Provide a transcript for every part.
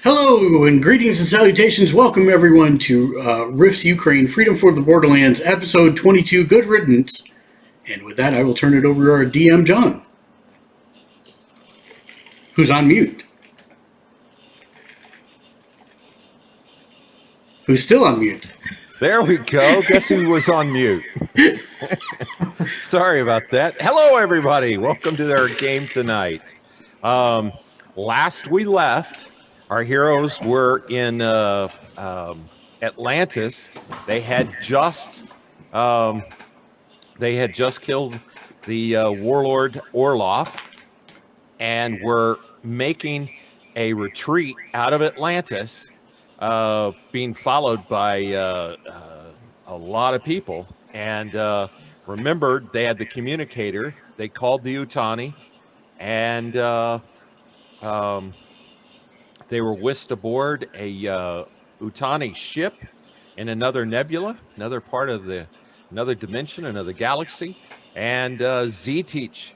Hello and greetings and salutations. Welcome everyone to Rift's Ukraine Freedom for the Borderlands, episode 22, Good Riddance. And with that, I will turn it over to our DM, John, who's on mute. Who's still on mute. There we go. Guess who was on mute? Sorry about that. Hello, everybody. Welcome to our game tonight. Last we left, our heroes were in Atlantis. They had just killed the warlord Orloff and were making a retreat out of Atlantis, being followed by a lot of people. And remembered they had the communicator. They called the Utani, and they were whisked aboard a Utani ship in another nebula, another part of another dimension, another galaxy. And Z-Teach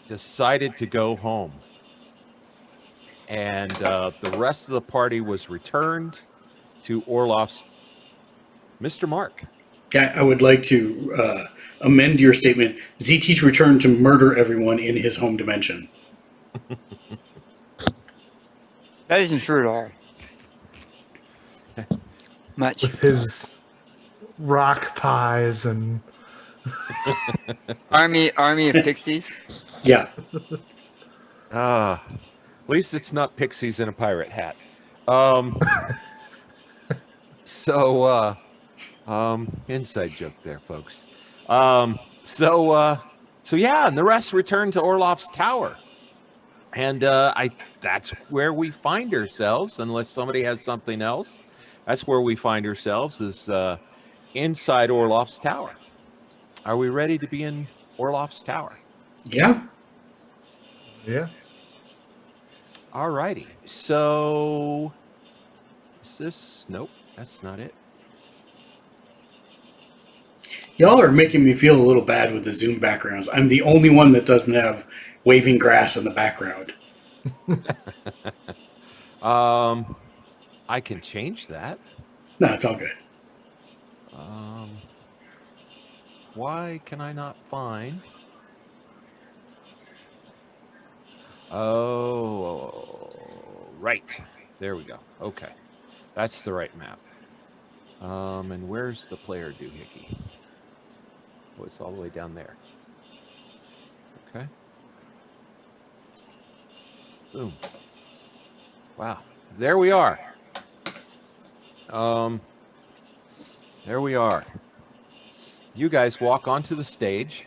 decided to go home. And the rest of the party was returned to Orloff's. Mr. Mark. I would like to amend your statement. Z-Teach returned to murder everyone in his home dimension. That isn't true at all. Much. With his rock pies and army of pixies. Yeah. At least it's not pixies in a pirate hat. Inside joke there, folks. So yeah, and the rest returned to Orloff's tower. And that's where we find ourselves, unless somebody has something else. That's where we find ourselves, is inside Orloff's tower. Are we ready to be in Orloff's tower? Yeah. Yeah. All righty. So, is this? Nope, that's not it. Y'all are making me feel a little bad with the Zoom backgrounds. I'm the only one that doesn't have waving grass in the background. I can change that. No, it's all good. Why can I not find? Oh, right. There we go. Okay. That's the right map. And where's the player doohickey? Oh, it's all the way down there. Okay. Boom. Wow. There we are. There we are. You guys walk onto the stage,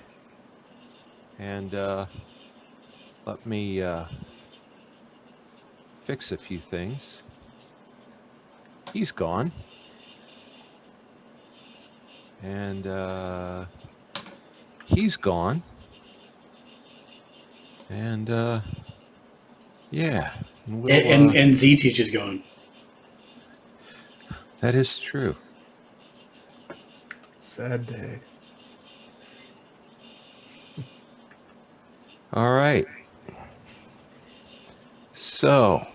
and let me fix a few things. He's gone. And he's gone. And yeah. And Z-Teach is gone. That is true. Sad day. All right. So,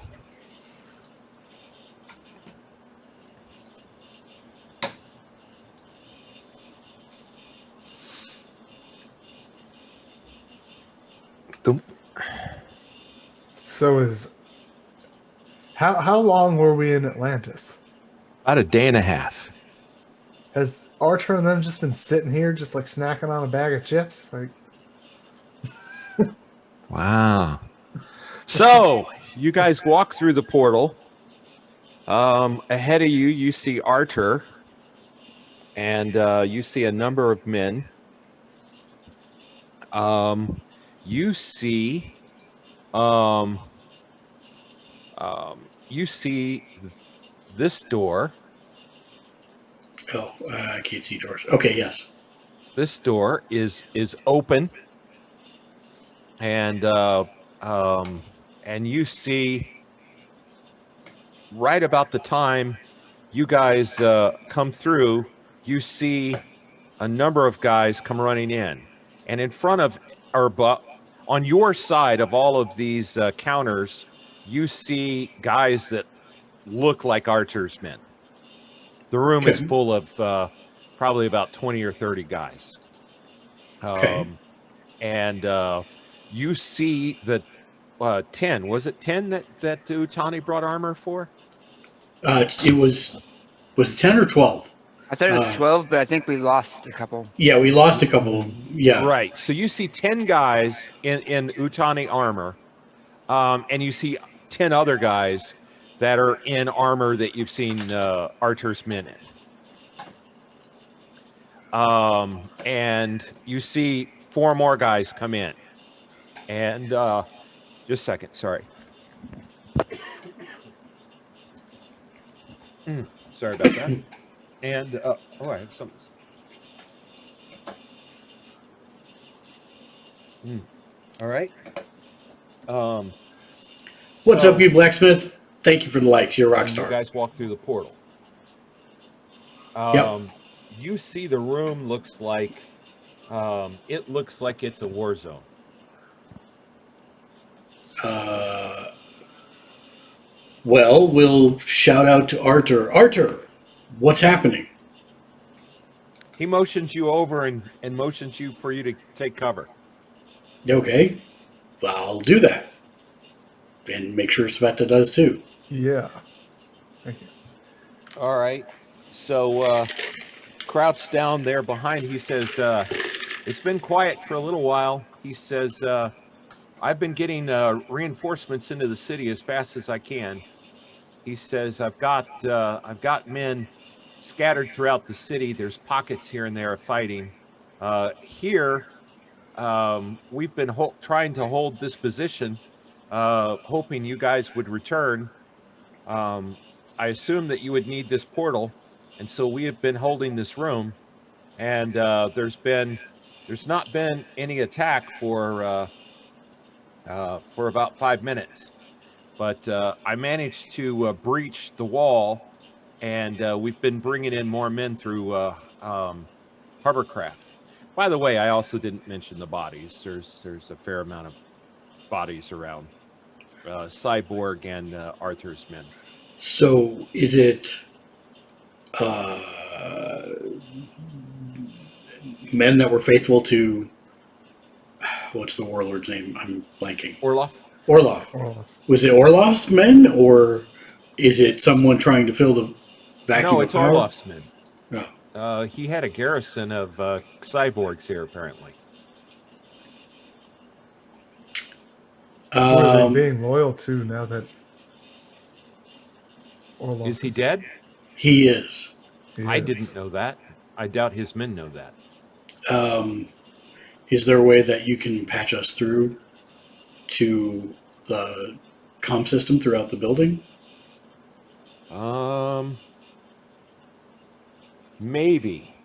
So is how long were we in Atlantis? about a day and a half. Has Archer and them just been sitting here, just like snacking on a bag of chips? Like, Wow. So, you guys walk through the portal. Ahead of you, you see Archer, and you see a number of men. You see, this door. Oh, I can't see doors. Okay, yes. This door is open, and you see, right about the time you guys come through, you see a number of guys come running in, and in front of, or on your side of all of these counters, you see guys that look like Archer's men. The room is Okay. full of probably about 20 or 30 guys. Okay. And you see the 10. Was it 10 that Utani brought armor for? It was it 10 or 12? I thought it was Uh, 12, but I think we lost a couple. Yeah, we lost a couple. Yeah. Right. So you see 10 guys in Utani armor, and you see 10 other guys that are in armor that you've seen Archer's men in. And you see 4 more guys come in. And just a second, sorry. Sorry about that. And I have something. All right. What's So up, you blacksmith? Thank you for the likes. You're a rock you star. guys walk through the portal. Yep. You see the room looks like it looks like it's a war zone. Well, we'll shout out to Arthur. Arthur, what's happening? He motions you over and motions you for you to take cover. Okay, I'll do that. And make sure Sveta does too. Yeah. Thank you. All right. So crouched down there behind, he says, it's been quiet for a little while. He says, I've been getting reinforcements into the city as fast as I can. He says, I've got men scattered throughout the city. There's pockets here and there of fighting. Here, we've been trying to hold this position, hoping you guys would return. I assume that you would need this portal, and so we have been holding this room. And there's not been any attack for about 5 minutes. But I managed to breach the wall, and we've been bringing in more men through hovercraft. By the way, I also didn't mention the bodies. There's a fair amount of bodies around. Cyborg and Arthur's men. So, is it men that were faithful to what's the warlord's name? I'm blanking. Orloff? Orloff. Was it Orloff's men, or is it someone trying to fill the vacuum? No, it's of power? Orloff's men. Oh. He had a garrison of cyborgs here, apparently. Who are they being loyal to now that Orloff Is he dead? He is. I didn't know that. I doubt his men know that. Is there a way that you can patch us through to the comm system throughout the building? Maybe.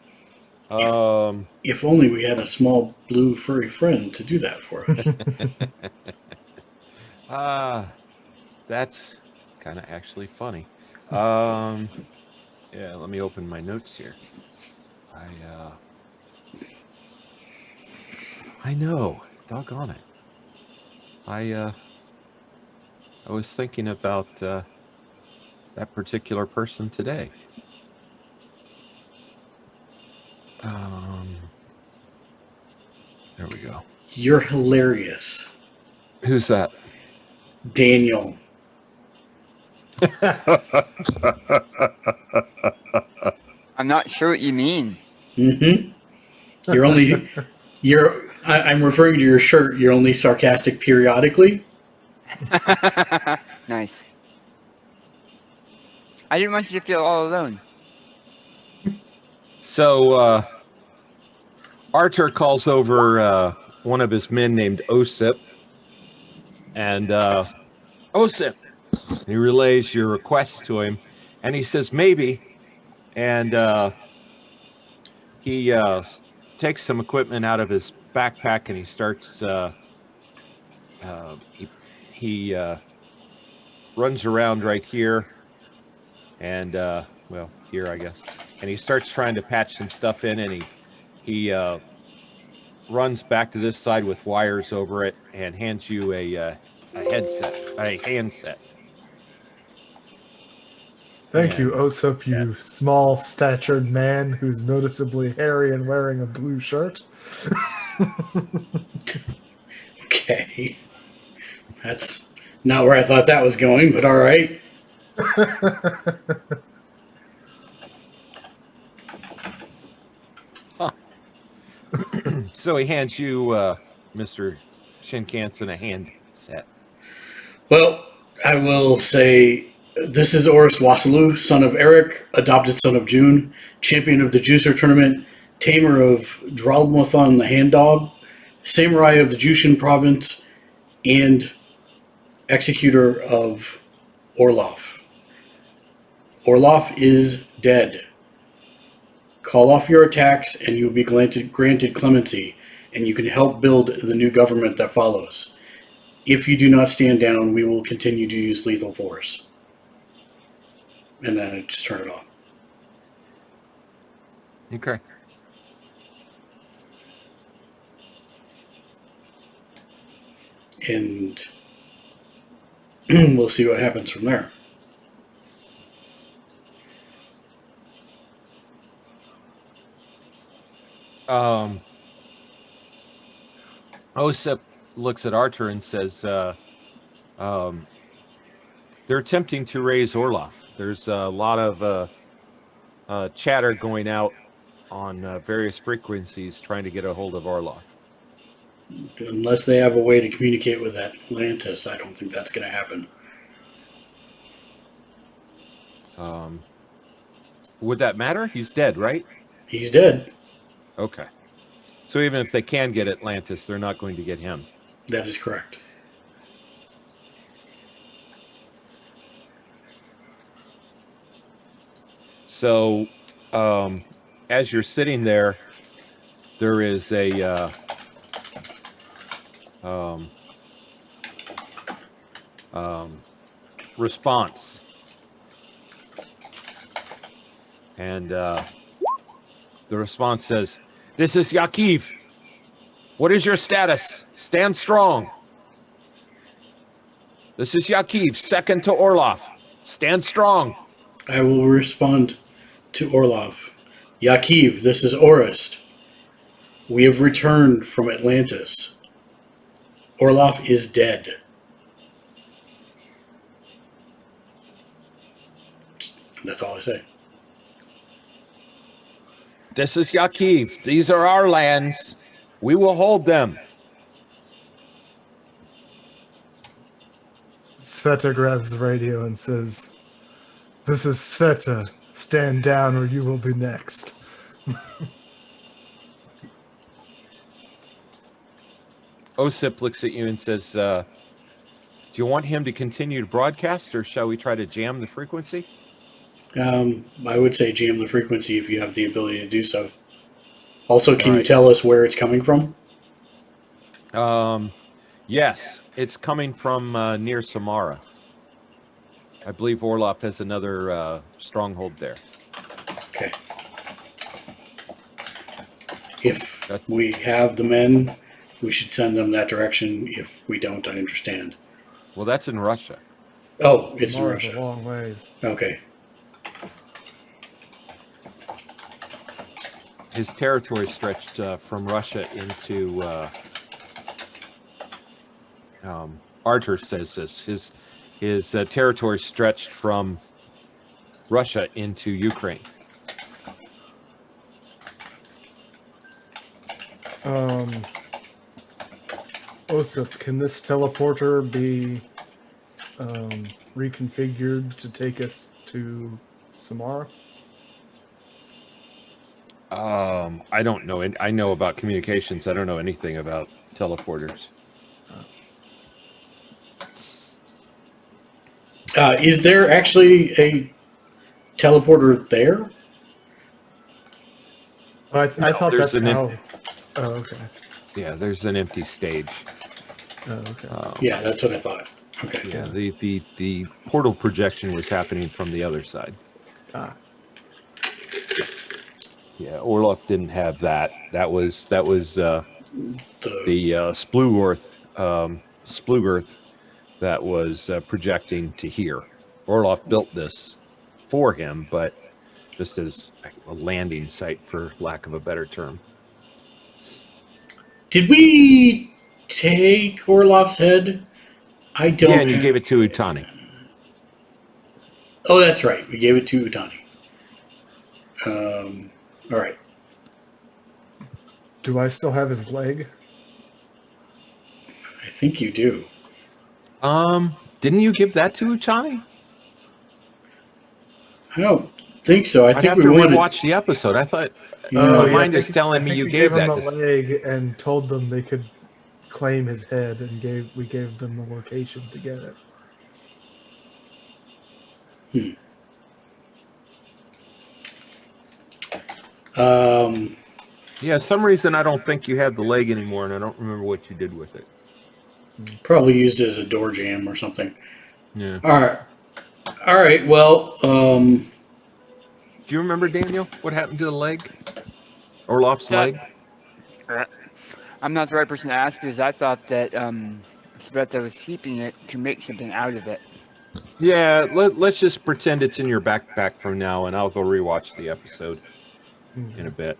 If only we had a small blue furry friend to do that for us. That's kind of actually funny. Yeah, let me open my notes here. I know, doggone it. I was thinking about that particular person today. There we go. You're hilarious. Who's that? Daniel. I'm not sure what you mean. Mm-hmm. I'm referring to your shirt. You're only sarcastic periodically. Nice. I didn't want you to feel all alone. So, Archer calls over one of his men named Osip. And Osip, he relays your request to him. And he says, maybe. And he takes some equipment out of his backpack and he starts, he runs around right here. And, well, here, I guess. And he starts trying to patch some stuff in, and he runs back to this side with wires over it and hands you a a handset. Thank you, And- Osip, you small-statured man who's noticeably hairy and wearing a blue shirt. Okay. That's not where I thought that was going, but all right. So he hands you, Mr. Shinkansen, a handset. Well, I will say this is Oris Wasalu, son of Eric, adopted son of June, champion of the Juicer tournament, tamer of Dralmathon the Hand Dog, samurai of the Jushin province, and executor of Orloff. Orloff is dead. Call off your attacks and you will be granted clemency, and you can help build the new government that follows. If you do not stand down, we will continue to use lethal force. And then I just turn it off. Okay. And we'll see what happens from there. Osip looks at Arthur and says, they're attempting to raise Orloff. There's a lot of chatter going out on various frequencies trying to get a hold of Orloff. Unless they have a way to communicate with Atlantis, I don't think that's going to happen. Would that matter? He's dead, right? He's dead. Okay. So even if they can get Atlantis, they're not going to get him. That is correct. So as you're sitting there, there is a response. And the response says, "This is Yakiv. What is your status? Stand strong. This is Yakiv, second to Orloff. Stand strong." I will respond to Orlov. Yakiv, this is Orist. We have returned from Atlantis. Orlov is dead. That's all I say. "This is Yakiv. These are our lands. We will hold them." Sveta grabs the radio and says, "This is Sveta. Stand down or you will be next." Osip looks at you and says, "Do you want him to continue to broadcast, or shall we try to jam the frequency?" I would say jam the frequency if you have the ability to do so. Also, can you Alright. tell us where it's coming from? Yes, it's coming from near Samara. I believe Orloff has another stronghold there. Okay. If we have the men, we should send them that direction. If we don't, I understand. Well, that's in Russia. Oh, it's in Tomorrow's a Russia. long ways. Okay. His territory stretched from Russia into. Arthur says this. His territory stretched from Russia into Ukraine. Osip, can this teleporter be reconfigured to take us to Samara? I don't know. I know about communications. I don't know anything about teleporters. Is there actually a teleporter there? I thought there's that's an how. Oh, okay. Yeah, there's an empty stage. Oh, okay. Yeah, that's what I thought. Okay. Yeah, the portal projection was happening from the other side. Ah. Yeah, Orloff didn't have that. That was the Splugorth that was projecting to here. Orloff built this for him, but just as a landing site, for lack of a better term. Did we take Orloff's head? I don't. Yeah, and you gave it to Utani. Oh, that's right. We gave it to Utani. All right. Do I still have his leg? I think you do. Didn't you give that to Utani? I don't think so. I I'd think have we to wanted. rewatch the episode. I thought Yeah. my yeah, mind I is telling I me think you we gave him that the to. leg and told them they could claim his head, and we gave them the location to get it. Yeah, some reason I don't think you have the leg anymore, and I don't remember what you did with it. Probably used it as a door jam or something. Yeah. All right. Well, Do you remember, Daniel, what happened to the leg? Orloff's leg? I'm not the right person to ask because I thought that Sveta was keeping it to make something out of it. Yeah, let's just pretend it's in your backpack from now, and I'll go rewatch the episode in a bit.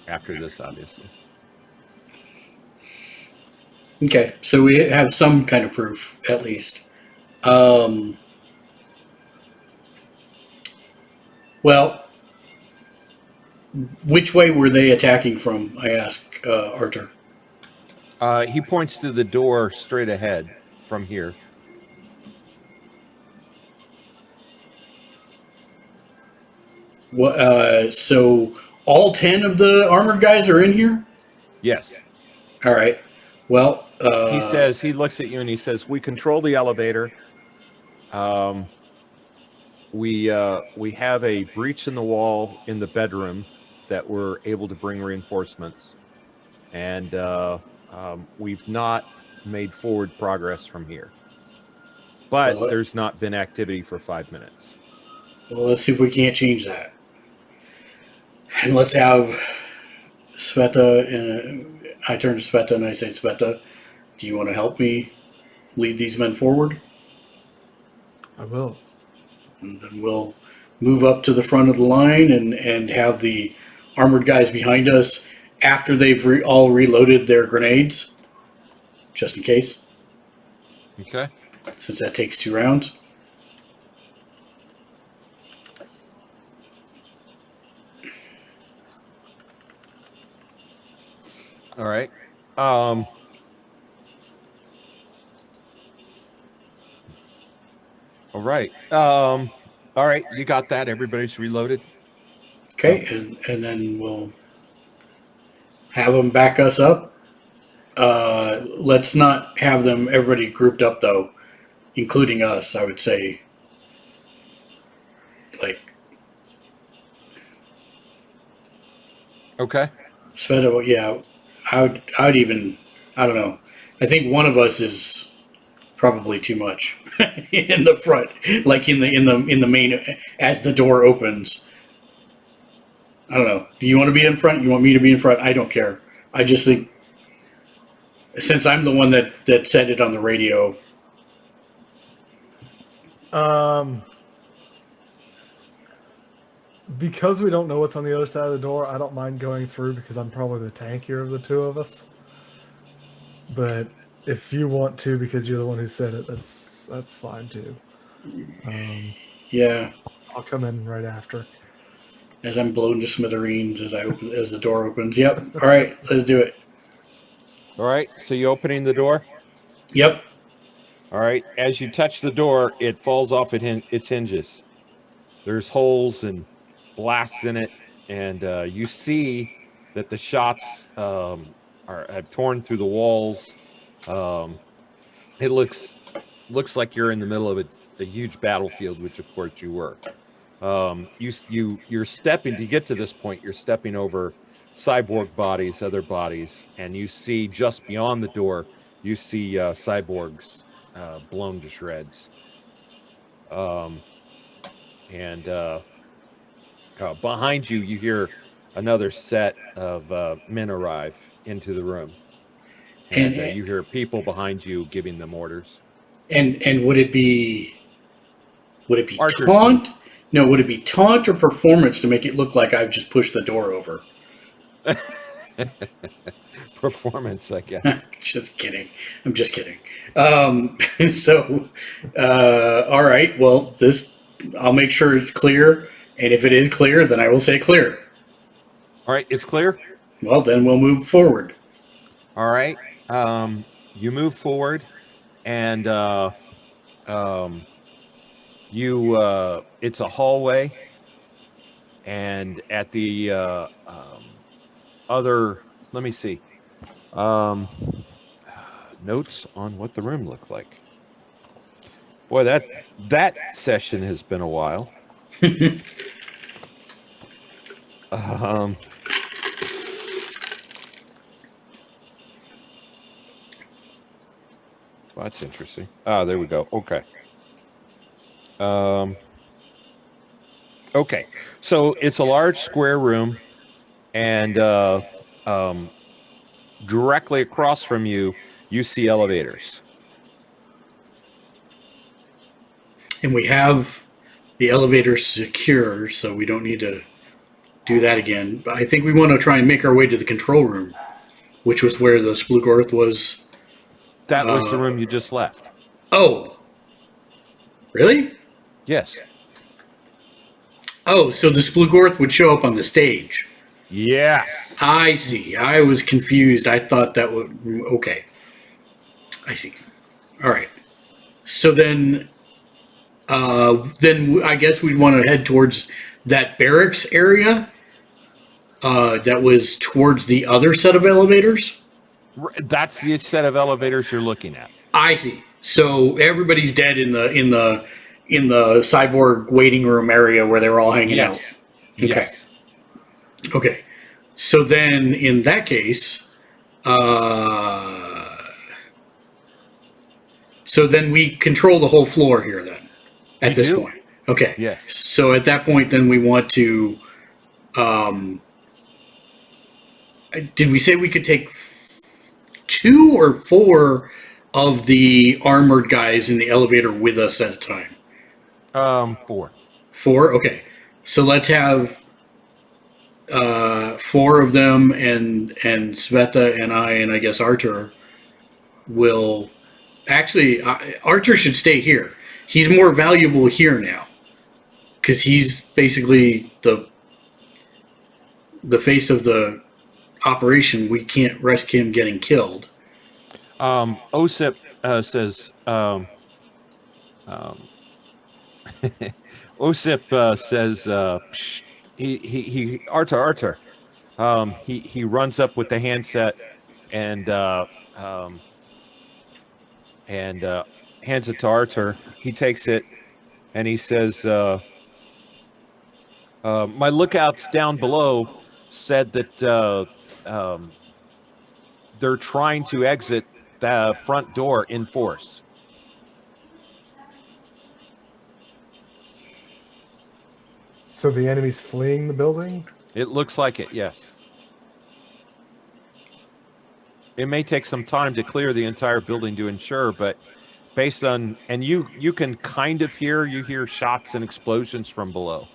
After this, obviously. okay. So we have some kind of proof, at least. Well, which way were they attacking from? I ask Arthur. He points to the door straight ahead from here. So all 10 of the armored guys are in here? Yes. All right. Well, He says, he looks at you and he says, we control the elevator. We have a breach in the wall in the bedroom that we're able to bring reinforcements. And we've not made forward progress from here. But Well, there's not been activity for 5 minutes. well, let's see if we can't change that. And let's have Sveta, and I turn to Sveta and I say, Sveta, do you want to help me lead these men forward? I will. And then we'll move up to the front of the line and have the armored guys behind us after they've all reloaded their grenades, just in case, Okay. since that takes 2 rounds. All right. All right. All right. You got that. Everybody's reloaded. Okay, and then we'll have them back us up. Let's not have them everybody grouped up though, including us. I would say, like, Okay. Sveta. Yeah, I would even. I don't know. I think one of us is probably too much in the front, like in the main as the door opens. I don't know. Do you want to be in front? You want me to be in front? I don't care. I just think since I'm the one that said it on the radio. Because we don't know what's on the other side of the door, I don't mind going through because I'm probably the tankier of the two of us. But if you want to, because you're the one who said it, that's fine too. Yeah, I'll come in right after. as I'm blown to smithereens as the door opens. Yep. All right, let's do it. All right. So you opening the door? Yep. All right. As you touch the door, it falls off its hinges. There's holes and blasts in it, and you see that the shots have torn through the walls. It looks like you're in the middle of a huge battlefield, which of course you were. You're stepping to get to this point. You're stepping over cyborg bodies, other bodies, and you see just beyond the door. You see cyborgs blown to shreds. And behind you, you hear another set of men arrive into the room. and And you hear people behind you giving them orders. and would it be Archer's taunt? No, would it be taunt or performance to make it look like I've just pushed the door over? Performance, I guess. Just kidding. I'm just kidding. So, all right. Well, I'll make sure it's clear. And if it is clear, then I will say clear. All right, it's clear. Well, then we'll move forward. All right. You move forward, and it's a hallway, and at the other, let me see, um, notes on what the room looked like. Boy, that session has been a while. Um, well, that's interesting. Ah, there we go. Okay. Okay. So it's a large square room, and directly across from you, you see elevators. And we have the elevator secure, so we don't need to do that again. But I think we want to try and make our way to the control room, which was where the Splugorth was. That was the room you just left. Oh, really? Yes. Oh, so the Splugorth would show up on the stage. Yes. I see. I was confused. I thought that would. Okay. I see. All right. So then I guess we'd want to head towards that barracks area that was towards the other set of elevators. That's the set of elevators you're looking at. I see. So everybody's dead in the cyborg waiting room area where they were all hanging out. Okay. Yes. Okay. So then, in that case, so then we control the whole floor here. Then, at You this do. point, okay. Yes. So at that point, then we want to. Did we say we could take 2 or 4 of the armored guys in the elevator with us at a time? 4. 4. Okay. So let's have 4 of them, and Sveta and I guess Artur will actually. Artur should stay here. He's more valuable here now because he's basically the face of the operation. We can't risk him getting killed. Osip says. Osip says. Psh, Artur. He runs up with the handset and hands it to Artur. He takes it and he says, "My lookouts down below said that they're trying to exit the front door in force." So the enemy's fleeing the building? It looks like it, yes. It may take some time to clear the entire building to ensure, but based on, and you can kind of hear shots and explosions from below.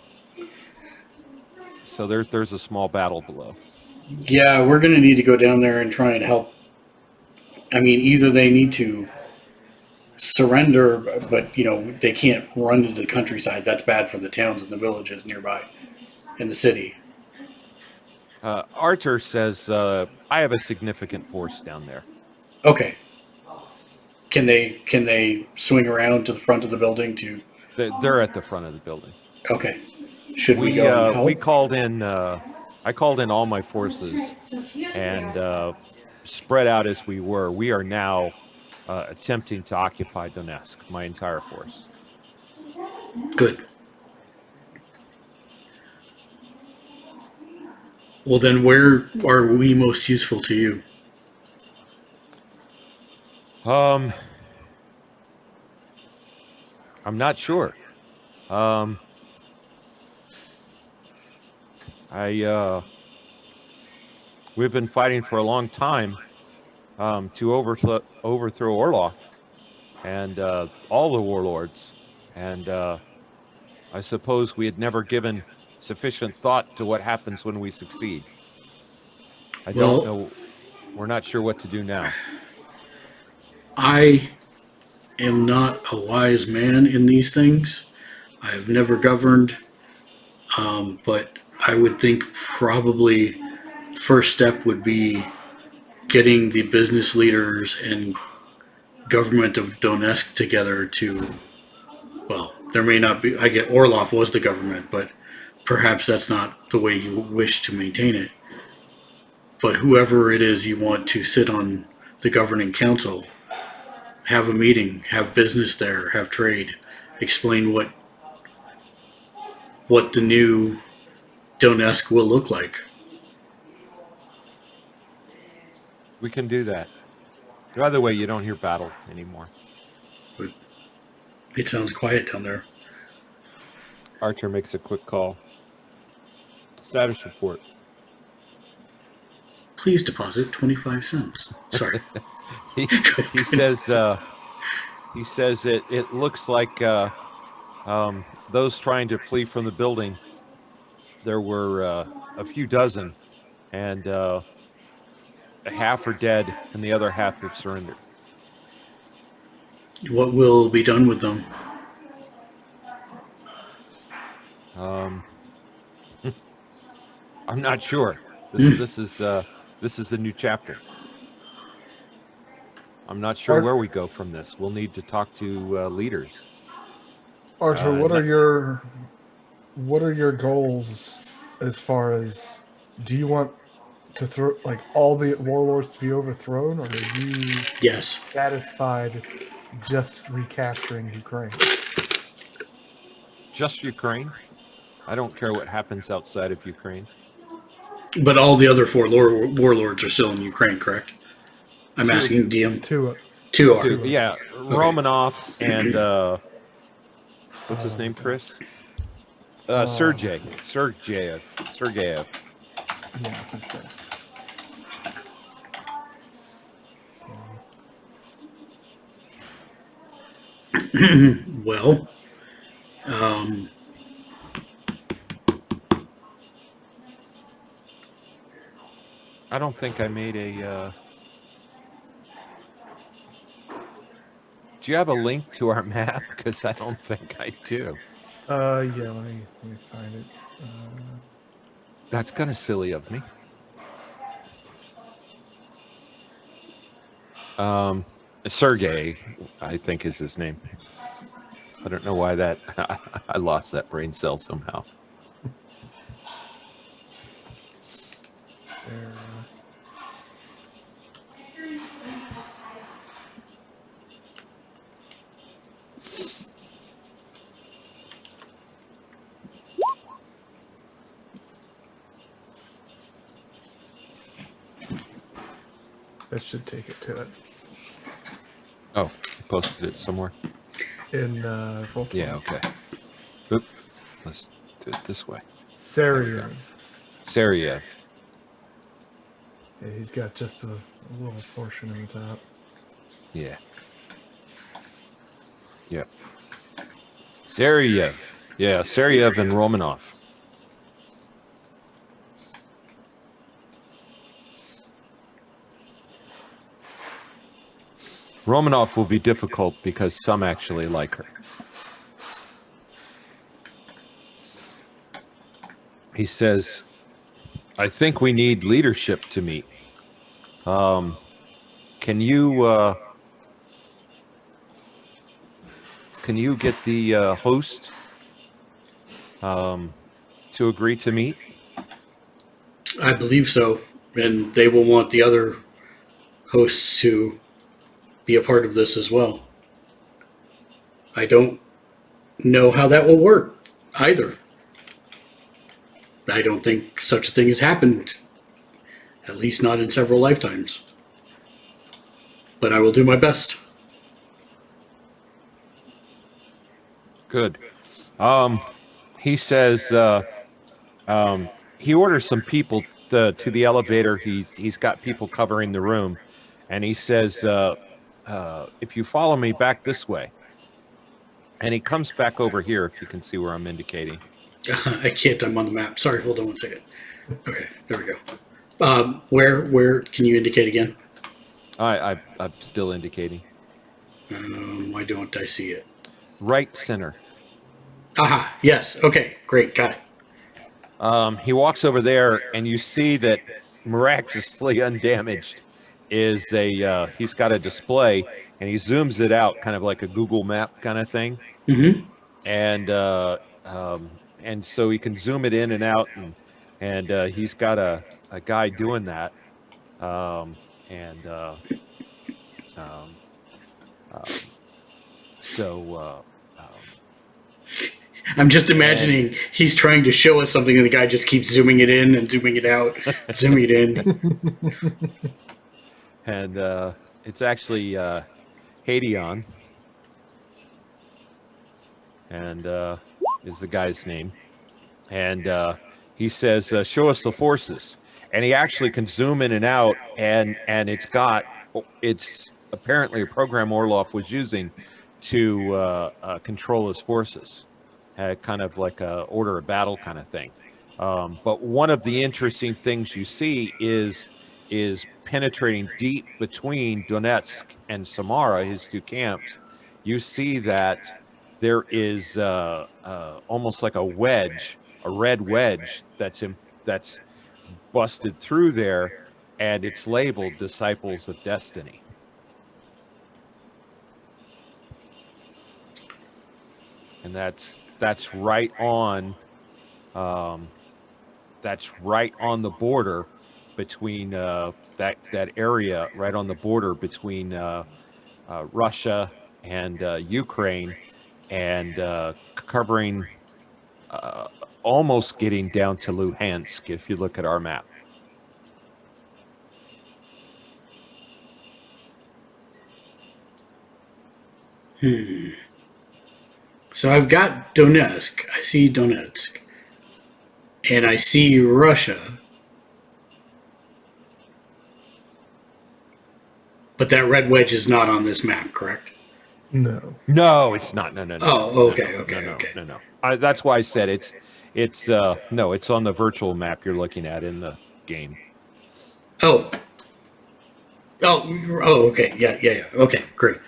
So there's a small battle below. Yeah, we're going to need to go down there and try and help. I mean, either they need to surrender, but they can't run into the countryside. That's bad for the towns and the villages nearby, and the city. Artur says, "I have a significant force down there." Okay. Can they swing around to the front of the building to? They're at the front of the building. Okay. Should we go and help? We called in. I called in all my forces, and spread out as we were, we are now attempting to occupy Donetsk. My entire force. Good. Well, then, where are we most useful to you? I'm not sure. We've been fighting for a long time. to overthrow Orloff and all the warlords. And I suppose we had never given sufficient thought to what happens when we succeed. I don't Well, know. We're not sure what to do now. I am not a wise man in these things. I have never governed, but I would think probably the first step would be getting the business leaders and government of Donetsk together to, well, there may not be, I get Orlov was the government, but perhaps that's not the way you wish to maintain it. But whoever it is you want to sit on the governing council, have a meeting, have business there, have trade, explain what the new Donetsk will look like. We can do that. By the way, you don't hear battle anymore. But it sounds quiet down there. Archer makes a quick call. Status report. Please deposit 25 cents. Sorry. He says it looks like those trying to flee from the building, there were a few dozen, and half are dead and the other half have surrendered. What will be done with them? I'm not sure. This is a new chapter. I'm not sure where we go from this. We'll need to talk to leaders. Archer, what are your goals as far as, do you want to throw like all the warlords to be overthrown, or are you Yes. satisfied just recapturing Ukraine? Just Ukraine? I don't care what happens outside of Ukraine. But all the other four warlords are still in Ukraine, correct? I'm asking DM. Two are. Yeah, okay. Romanov and what's his name, Chris? Sergeyev. Yeah, I think so. Well, I don't think I made a. Do you have a link to our map? Because I don't think I do. Yeah, let me find it. That's kind of silly of me. Sergey, I think is his name. I don't know why that I lost that brain cell somehow. That should take it to it. Oh, I posted it somewhere. In Voltron. Yeah, okay. Oop. Let's do it this way. Sariev. Sariev. Yeah, he's got just a little portion in the top. Yeah. Yep. Sariev. Yeah, Sariev and Romanov. Romanov will be difficult because some actually like her. He says, I think we need leadership to meet. Can you get the host to agree to meet? I believe so. And they will want the other hosts to be a part of this as well. I don't know how that will work either. I don't think such a thing has happened, at least not in several lifetimes. But I will do my best. Good. He says he orders some people to the elevator. He's got people covering the room, and he says, if you follow me back this way, and he comes back over here, if you can see where I'm indicating. I can't. I'm on the map. Sorry, hold on 1 second. Okay, there we go. Where can you indicate again? I'm still indicating. Why don't I see it? Right center. Aha, yes. Okay, great, got it. He walks over there, and you see that miraculously undamaged is he's got a display, and he zooms it out, kind of like a Google map kind of thing. Mm-hmm. And so he can zoom it in and out, and he's got a guy doing that. Um, and um, um, so I'm just imagining he's trying to show us something, and the guy just keeps zooming it in and zooming it out, zooming it in. and it's actually Hadeon, and is the guy's name, and he says, "Show us the forces," and he actually can zoom in and out, and it's apparently a program Orloff was using to control his forces, kind of like a order of battle kind of thing. But one of the interesting things you see is penetrating deep between Donetsk and Samara, his two camps. You see that there is almost like a wedge, a red wedge that's busted through there, and it's labeled Disciples of Destiny. And that's right on the border between that area, right on the border between Russia and Ukraine, and covering almost getting down to Luhansk if you look at our map. So I've got Donetsk. I see Donetsk. And I see Russia. But that red wedge is not on this map, correct? No, it's not. No. Oh, okay, okay. No. That's why I said it's no, it's on the virtual map you're looking at in the game. Oh, okay. Yeah. Okay, great.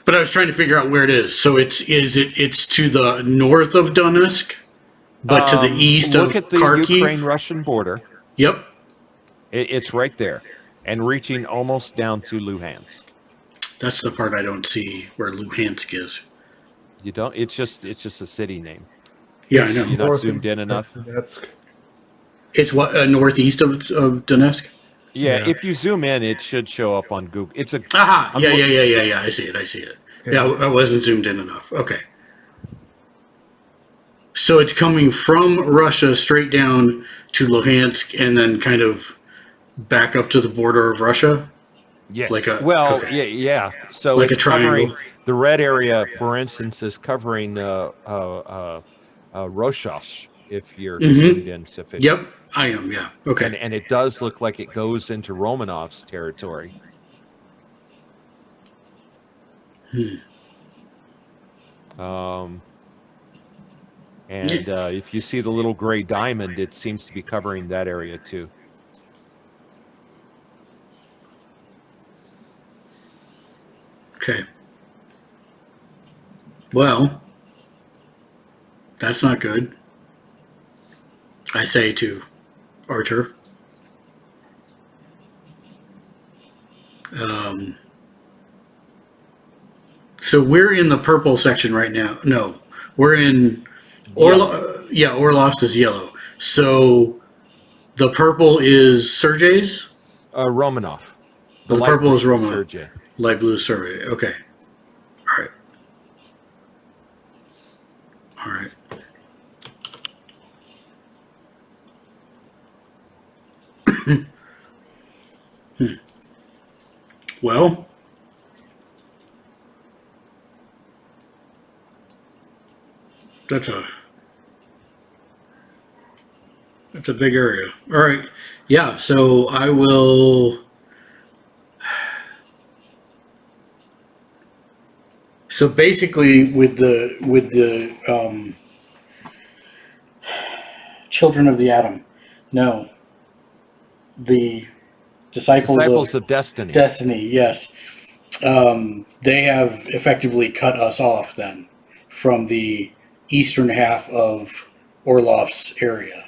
But I was trying to figure out where it is. So it's to the north of Donetsk, but to the east of Look at the Kharkiv. Ukraine-Russian border. Yep. It's right there, and reaching almost down to Luhansk. That's the part I don't see where Luhansk is. You don't? It's just a city name. Yeah, I know. You're not zoomed in enough. It's what northeast of Donetsk. Yeah, if you zoom in, it should show up on Google. It's a. Aha! Yeah. I see it. Yeah, I wasn't zoomed in enough. Okay. So it's coming from Russia straight down to Luhansk, and then kind of back up to the border of Russia. Yes. Okay. Yeah. So like it's a triangle. Covering the red area, for instance, is covering Roshash. If you're zoomed in sufficiently. Yep, I am. Yeah. Okay. And it does look like it goes into Romanov's territory. If you see the little gray diamond, it seems to be covering that area too. Okay. Well, that's not good, I say to Archer. So we're in the purple section right now. No, we're in Orlov's is yellow. So the purple is Sergei's? Romanov. The purple is Romanov. Sergei. Light blue is Sergei. Okay. All right. Well, that's a big area. All right. Yeah, so I will So basically, with the children of the atom, no, the disciples of Destiny. Destiny, yes. They have effectively cut us off then from the eastern half of Orloff's area.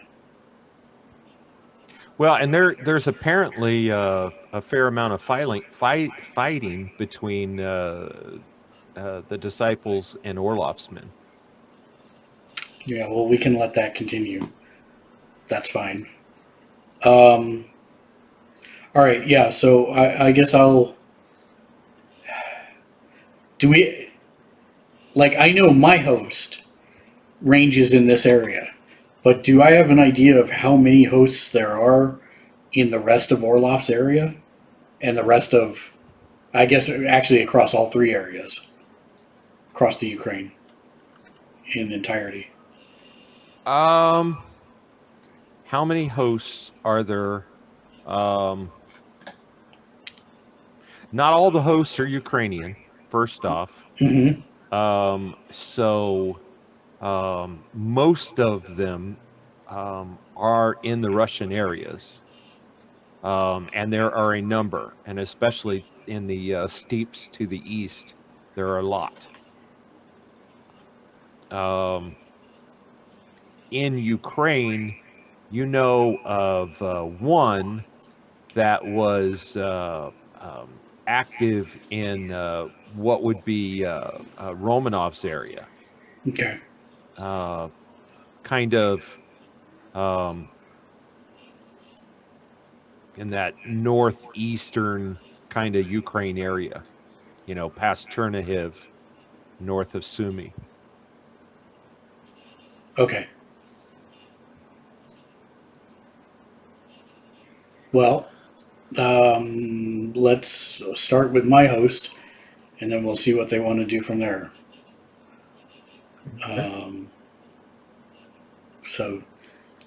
Well, and there's apparently a fair amount of fighting between the disciples and Orloff's men. Yeah, well, we can let that continue. That's fine. All right, yeah, so I guess I'll. Do we. Like, I know my host ranges in this area, but do I have an idea of how many hosts there are in the rest of Orloff's area? And the rest of, I guess, actually across all three areas, across the Ukraine in entirety. How many hosts are there? Not all the hosts are Ukrainian, first off. Mm-hmm. So most of them are in the Russian areas. And there are a number, and especially in the steppes to the east, there are a lot. In Ukraine, you know of one that was active in what would be Romanov's area. Okay. Kind of in that northeastern kind of Ukraine area, past Chernihiv, north of Sumy. Okay. Well, let's start with my host, and then we'll see what they want to do from there. Okay. So,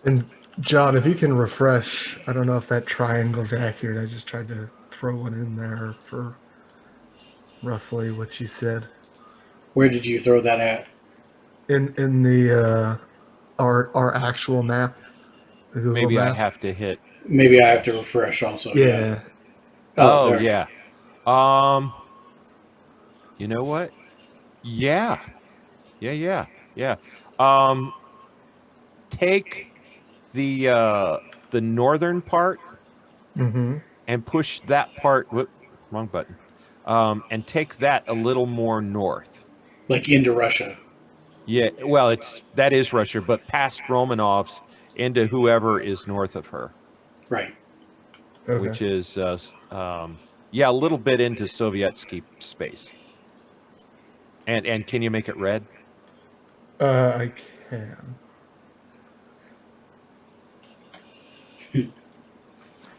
And John, if you can refresh, I don't know if that triangle's accurate. I just tried to throw one in there for roughly what you said. where did you throw that at? In the our actual map, the Google Maybe I map. have to hit. Maybe I have to refresh also. Yeah. Oh, Oh, there. yeah. You know what? Yeah. Yeah. Take the northern part Mm-hmm. and push that part. Whoop, wrong button. And take that a little more north. Like into Russia. Yeah. Well, that is Russia, but past Romanovs into whoever is north of her, Right. Okay. which is a little bit into Sovietsky space. And can you make it red? I can.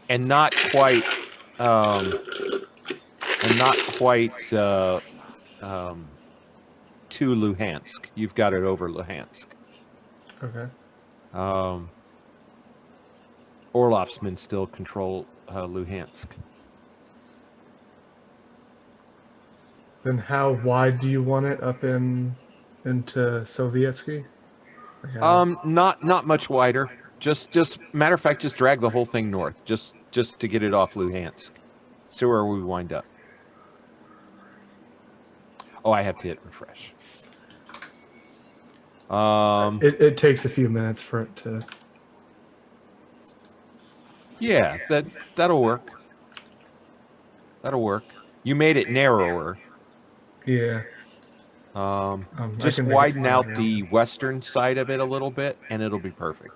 And not quite to Luhansk. You've got it over Luhansk. Okay. Orlov's men still control Luhansk. Then how wide do you want it up into Sovietsky? Not much wider. Just matter of fact, just drag the whole thing north, just to get it off Luhansk. See where we wind up. Oh, I have to hit refresh. It takes a few minutes for it to. Yeah, that'll work. That'll work. You made it narrower. Yeah. Just widen out the western side of it a little bit, and it'll be perfect.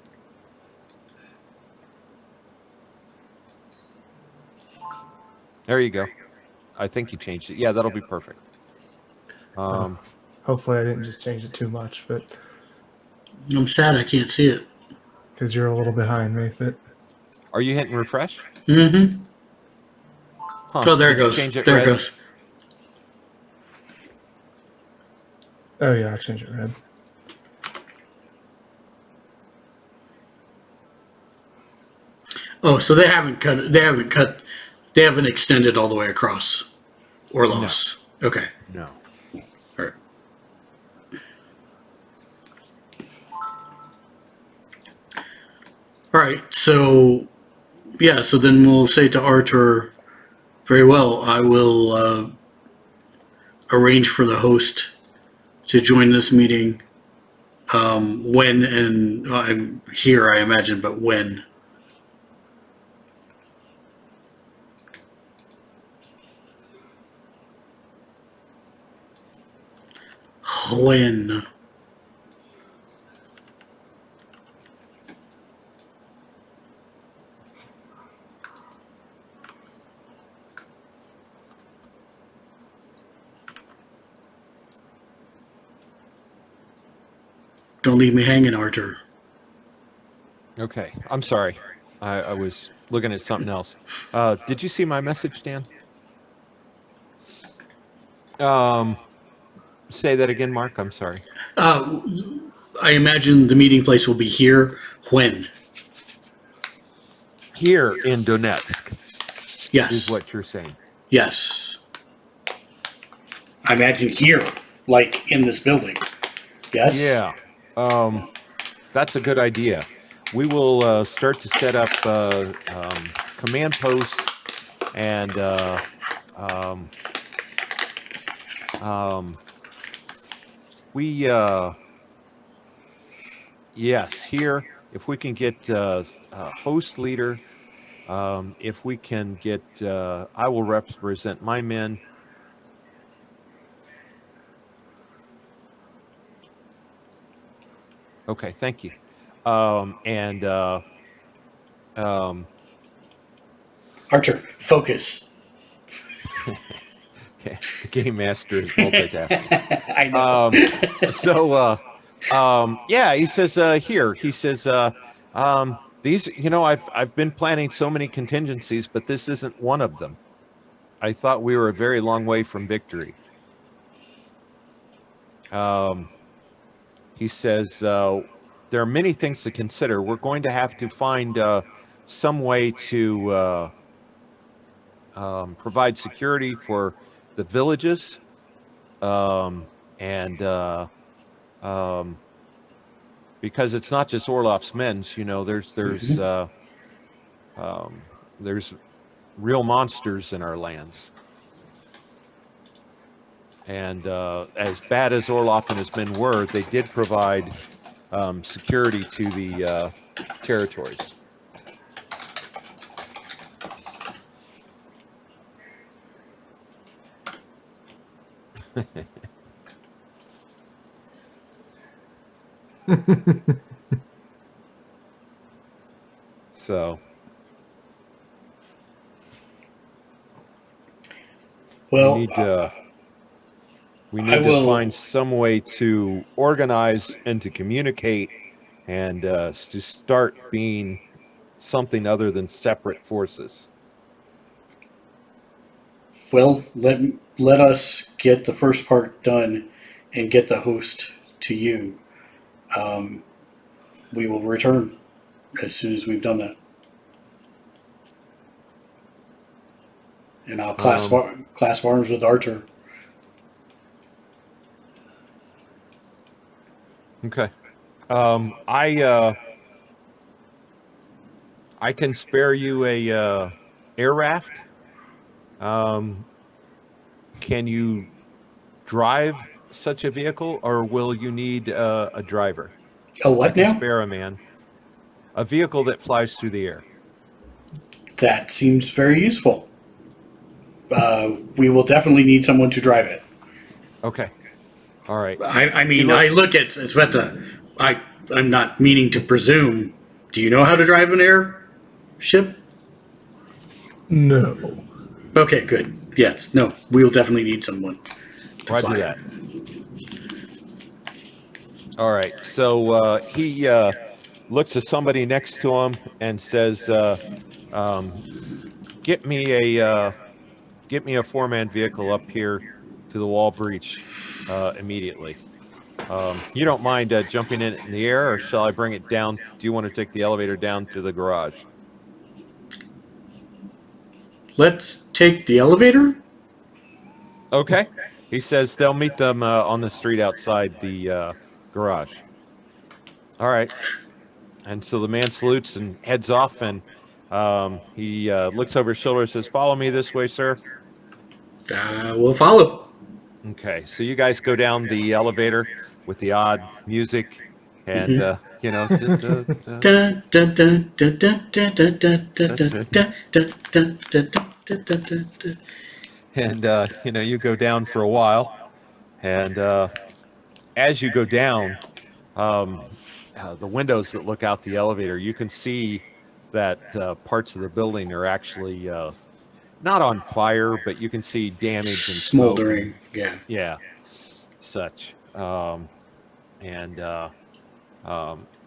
There you go. I think you changed it. Yeah, that'll be perfect. Hopefully, I didn't just change it too much, but I'm sad I can't see it. because you're a little behind me. But Are you hitting refresh? Mm-hmm. Huh. Oh, there it Did you goes. change it There red? it goes. oh yeah, I changed it red. Oh, so they haven't extended all the way across Orlos. Okay. No. All All right. So yeah. So then we'll say to Arthur, very well. I will arrange for the host to join this meeting. When and I'm here, I imagine, but when? When? Don't leave me hanging, Arthur. Okay, I'm sorry. I was looking at something else. Did you see my message, Dan? Say that again, Mark. I'm sorry. I imagine the meeting place will be here. When? Here in Donetsk Yes. is what you're saying. Yes. I imagine here, like in this building. Yes? Yeah. That's a good idea. We will start to set up command posts and yes, here, if we can get host leader, if we can get, I will represent my men. Okay, thank you. Arthur, focus. The game master is multitasking. I know. Yeah, he says here. He says these. I've been planning so many contingencies, but this isn't one of them. I thought we were a very long way from victory. He says there are many things to consider. We're going to have to find some way to provide security for the villages, and because it's not just Orlov's men. There's real monsters in our lands, and as bad as Orlov and his men were, they did provide security to the territories. So Well, we need to find some way to organize and to communicate and to start being something other than separate forces. Well, let us get the first part done and get the host to you. We will return as soon as we've done that. And I'll clasp arms with Arthur. Okay. I can spare you a air raft. Can you drive such a vehicle, or will you need a driver? Oh, what I can now? spare a man. A vehicle that flies through the air. That seems very useful. We will definitely need someone to drive it. Okay. All right. I mean, I look at Sveta. I'm not meaning to presume. Do you know how to drive an airship? No. Okay, good. Yes, no, we will definitely need someone to Roger fly that. it. All right. So he looks at somebody next to him and says, "Get me a 4-man vehicle up here to the wall breach immediately. You don't mind jumping in the air, or shall I bring it down? Do you want to take the elevator down to the garage?" Let's take the elevator. Okay. He says they'll meet them on the street outside the garage. All right. And so the man salutes and heads off, and he looks over his shoulder and says, "Follow me this way, sir." We'll follow. Okay, so you guys go down the elevator with the odd music, and you know, Dun, dun, dun, dun, dun, dun, dun, dun, dun, that's it. dun, dun, dun, dun, dun, dun, dun, dun. And you know, you go down for a while, and as you go down, the windows that look out the elevator, you can see that parts of the building are actually not on fire, but you can see damage and smoke and Smoldering. Yeah. yeah, such. And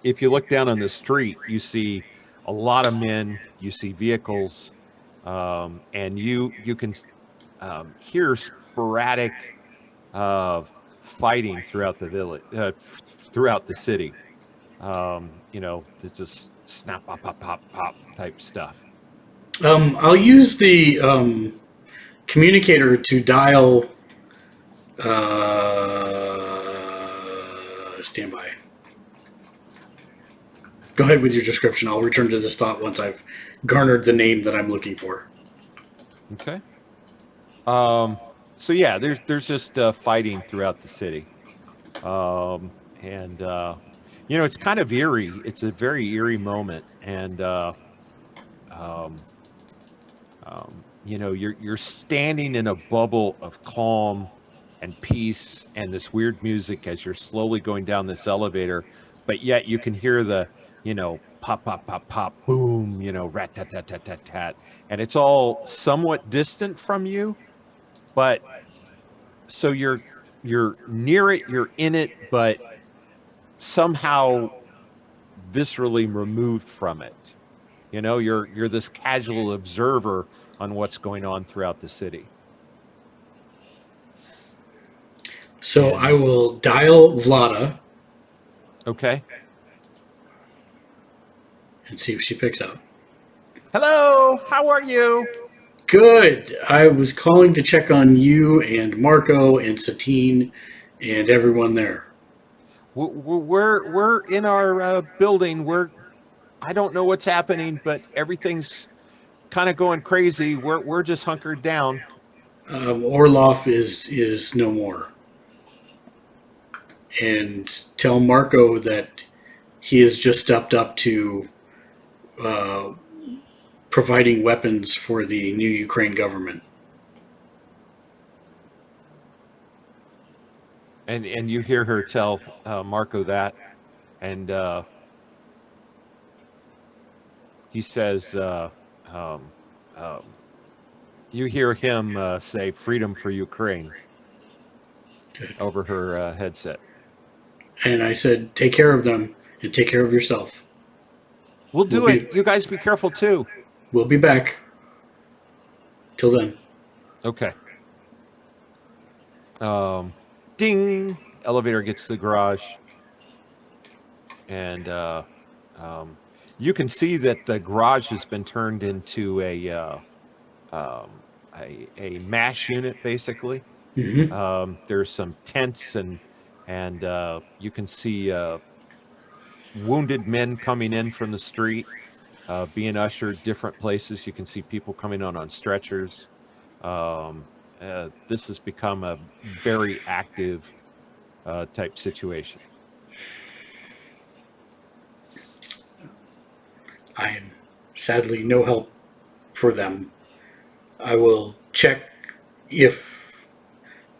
if you look down on the street, you see a lot of men, you see vehicles, and you can hear sporadic fighting throughout the village, throughout the city. You know, it's just snap, pop, pop, pop, pop type stuff. I'll use the communicator to dial. Standby. Go ahead with your description. I'll return to this thought once I've garnered the name that I'm looking for. Okay. So yeah, there's just fighting throughout the city, and you know, it's kind of eerie. It's a very eerie moment, and um, you know, you're standing in a bubble of calm and peace and this weird music as you're slowly going down this elevator, but yet you can hear the, you know, pop, pop, pop, pop, boom, you know, rat tat tat tat tat tat, and it's all somewhat distant from you, but so you're near it, you're in it, but somehow viscerally removed from it. You know, you're this casual observer on what's going on throughout the city. So And- I will dial Vlada Okay. and see if she picks up. Hello, how are you? Good. I was calling to check on you and Marco and Satine and everyone there. We're in our building. I don't know what's happening, but everything's kind of going crazy. We're just hunkered down. Orloff is no more. And tell Marco that he has just stepped up to providing weapons for the new Ukraine government. And you hear her tell Marco that, and he says, um, um, you hear him say "Freedom for Ukraine" Good. over her headset. And I said, take care of them and take care of yourself. We'll do We'll it. You guys be careful too. We'll be back. Till then. Okay. Ding! Elevator gets to the garage, and you can see that the garage has been turned into a mash unit, basically. Mm-hmm. There's some tents, and you can see wounded men coming in from the street, being ushered different places. You can see people coming on stretchers. This has become a very active type situation. I am sadly no help for them. I will check if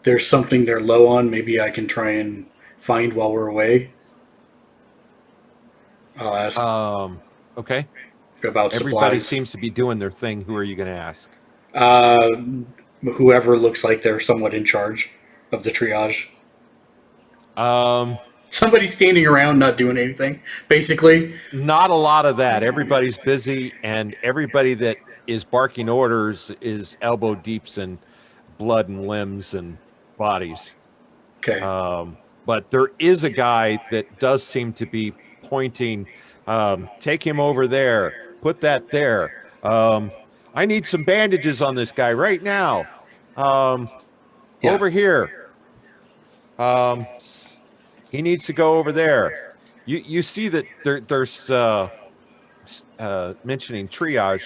there's something they're low on. Maybe I can try and find while we're away. I'll ask Okay. about Everybody supplies. seems to be doing their thing. Who are you going to ask? Whoever looks like they're somewhat in charge of the triage. Somebody standing around not doing anything, basically. Not a lot of that. Everybody's busy, and everybody that is barking orders is elbow deeps in blood and limbs and bodies. Okay. But there is a guy that does seem to be pointing, take him over there, put that there. I need some bandages on this guy right now. Yeah. Over here. He needs to go over there. You see that there's mentioning triage.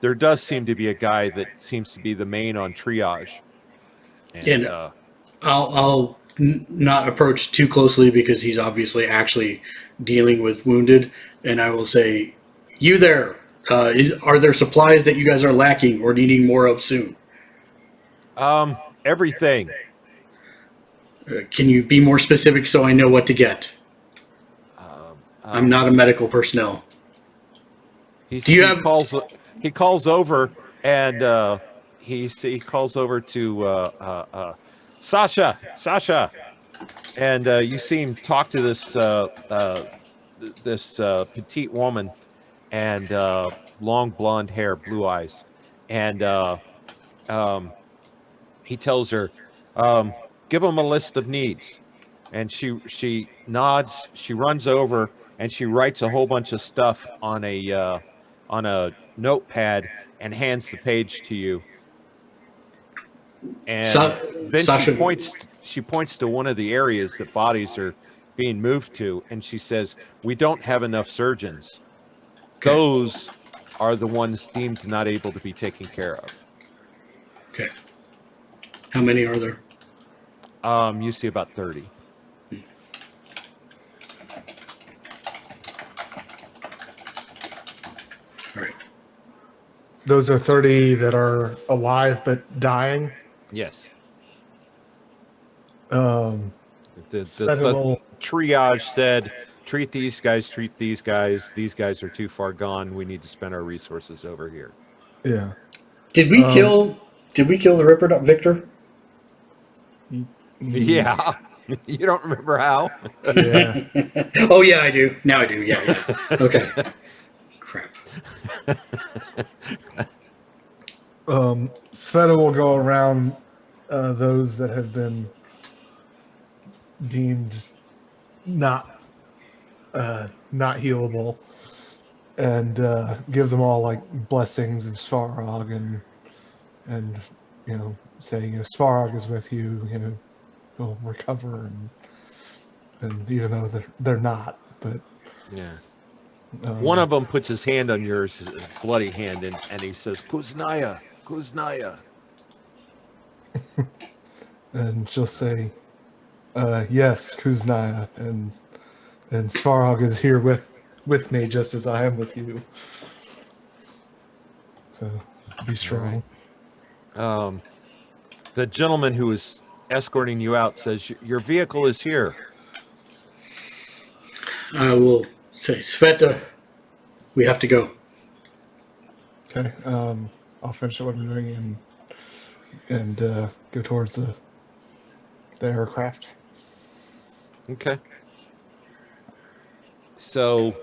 There does seem to be a guy that seems to be the main on triage, and And I'll not approach too closely because he's obviously actually dealing with wounded. And I will say, you there? Are there supplies that you guys are lacking or needing more of soon? everything. Can you be more specific so I know what to get? Um, I'm um, not a medical personnel. he Do you he have? calls over and he calls over to Sasha, and you see him talk to this petite woman and long blonde hair, blue eyes, and um, he tells her, um, "Give him a list of needs." And she nods. She runs over and she writes a whole bunch of stuff on a notepad and hands the page to you. And then Sasha, she points to one of the areas that bodies are being moved to, and she says, "We don't have enough surgeons. okay, Those are the ones deemed not able to be taken care of." okay. How many are there? You see about 30. All right. Those are 30 that are alive but dying. Yes. Um, Sveta The will. triage said, treat these guys, these guys are too far gone, we need to spend our resources over here. Yeah. Did we Um, kill? Did we kill the Ripper, Victor? Yeah. You don't remember how? Yeah. Oh yeah, I do. Now I do. Yeah, yeah. Okay. Crap. Sveta will go around those that have been deemed not not healable, and give them all like blessings of Svarog, and saying, Svarog is with you, he'll recover, and even though they're not, but Yeah. One of them puts his hand on yours, his bloody hand, and he says, Kuznaya, Kuznaya. and she'll say, yes, Kuznaya, and Svarog is here with me just as I am with you. So be strong. Right. The gentleman who is escorting you out says, your vehicle is here. I will say, Sveta, we have to go. Okay. I'll finish what I'm doing and go towards the aircraft. Okay. So,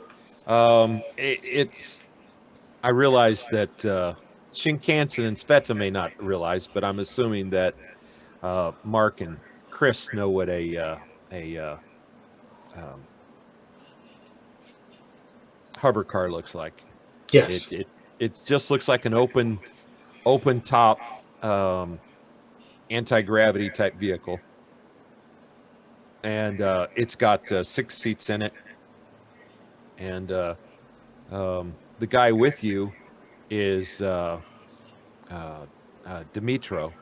it's. I realize that Shinkansen and Sveta may not realize, but I'm assuming that Mark and Chris know what a hover car looks like. Yes. It just looks like an open top anti-gravity type vehicle, and it's got 6 seats in it, and the guy with you is Dimitro,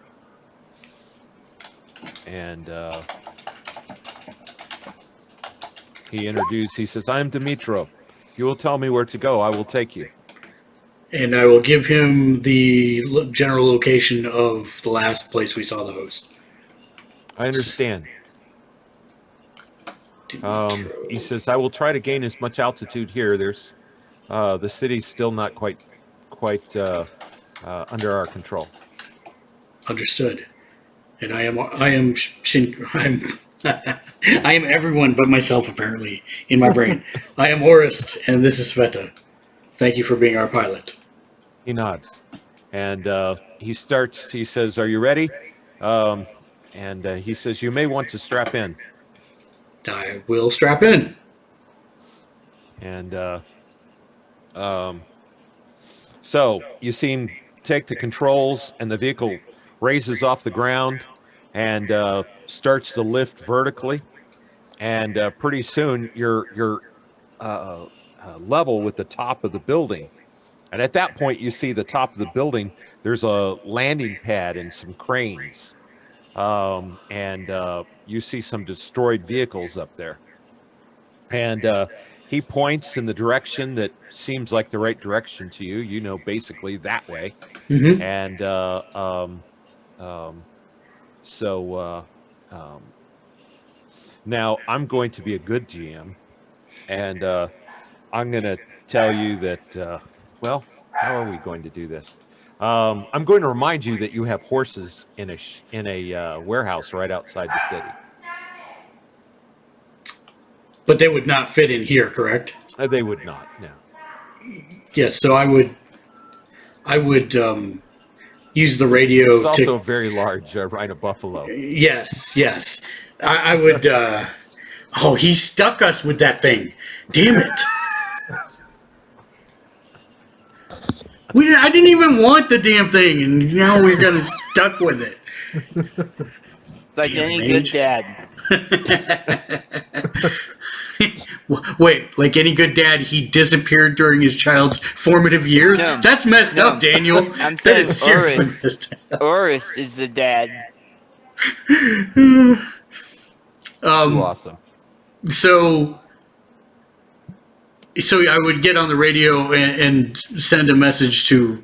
and he says, I'm Dimitro. If you will tell me where to go, I will take you. And I will give him the general location of the last place we saw the host. I understand. He says, I will try to gain as much altitude here. There's the city's still not quite under our control. Understood. And I am I am everyone but myself apparently in my brain. I am Orist, and this is Sveta. Thank you for being our pilot. He nods, and he says, are you ready? And he says, you may want to strap in. I will strap in. And so you see him take the controls, and the vehicle raises off the ground and starts to lift vertically. and pretty soon you're level with the top of the building. And at that point, you see the top of the building. There's a landing pad and some cranes, and you see some destroyed vehicles up there. And he points in the direction that seems like the right direction to you. You know, basically that way. Mm-hmm. And so now I'm going to be a good GM, and I'm going to tell you that. Well, how are we going to do this? I'm going to remind you that you have horses in a warehouse right outside the city. But they would not fit in here, correct? They would not. No. Yes. So I would use the radio There's also to. a very large rhino buffalo. Yes. Yes. I would. Oh, he stuck us with that thing. Damn it. I didn't even want the damn thing, and now we're gonna stuck with it. Like Damn any mage. good dad. Wait, like any good dad, he disappeared during his child's formative years? No. That's messed No. up, Daniel. I'm That saying is seriously Oris. messed up. Oris is the dad. Too awesome. So I would get on the radio and send a message to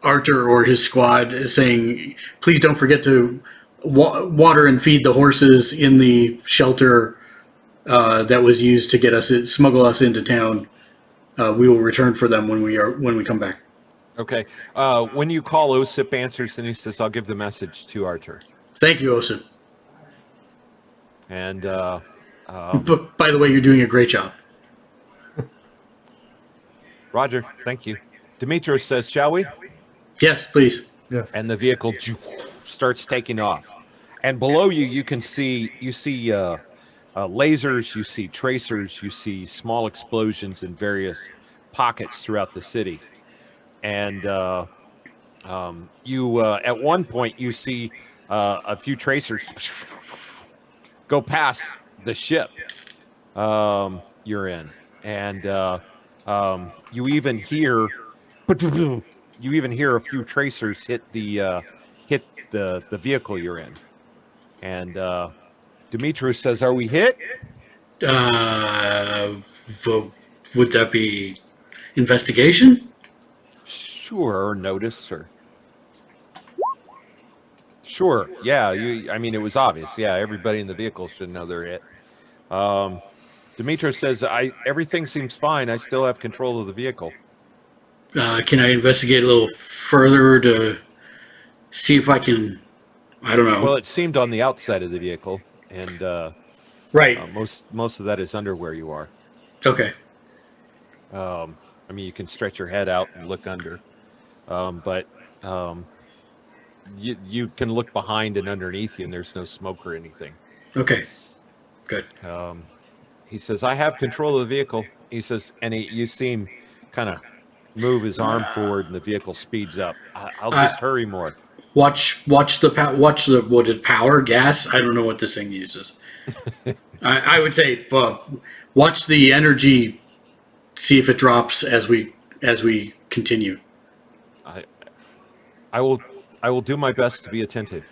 Arthur or his squad saying, please don't forget to water and feed the horses in the shelter that was used to get us smuggle us into town. We will return for them when we come back. Okay. When you call, Osip answers and he says, "I'll give the message to Arthur." Thank you, Osip. And By the way, you're doing a great job. Roger, thank you. Demetrios says, "Shall we?" Yes, please. Yes. And the vehicle starts taking off. And below you, you see lasers, you see tracers, you see small explosions in various pockets throughout the city. And you at one point you see a few tracers go past the ship you're in, and you even hear a few tracers hit the vehicle you're in. And Demetrius says, "Are we hit?" Would that be investigation? Sure. Or notice, or sure. Yeah. I mean, it was obvious. Yeah. Everybody in the vehicle should know they're hit. Demetrius says, everything seems fine. I still have control of the vehicle. Can I investigate a little further to see if I can? I don't know. Well, it seemed on the outside of the vehicle, and Right. most of that is under where you are. Okay. I mean, you can stretch your head out and look under, but you can look behind and underneath you, and there's no smoke or anything. Okay. Good. He says, "I have control of the vehicle." He says, and you see him kind of move his arm forward, and the vehicle speeds up. I'll just hurry more. Watch the what did power gas? I don't know what this thing uses. I would say watch the energy. See if it drops as we continue. I will do my best to be attentive.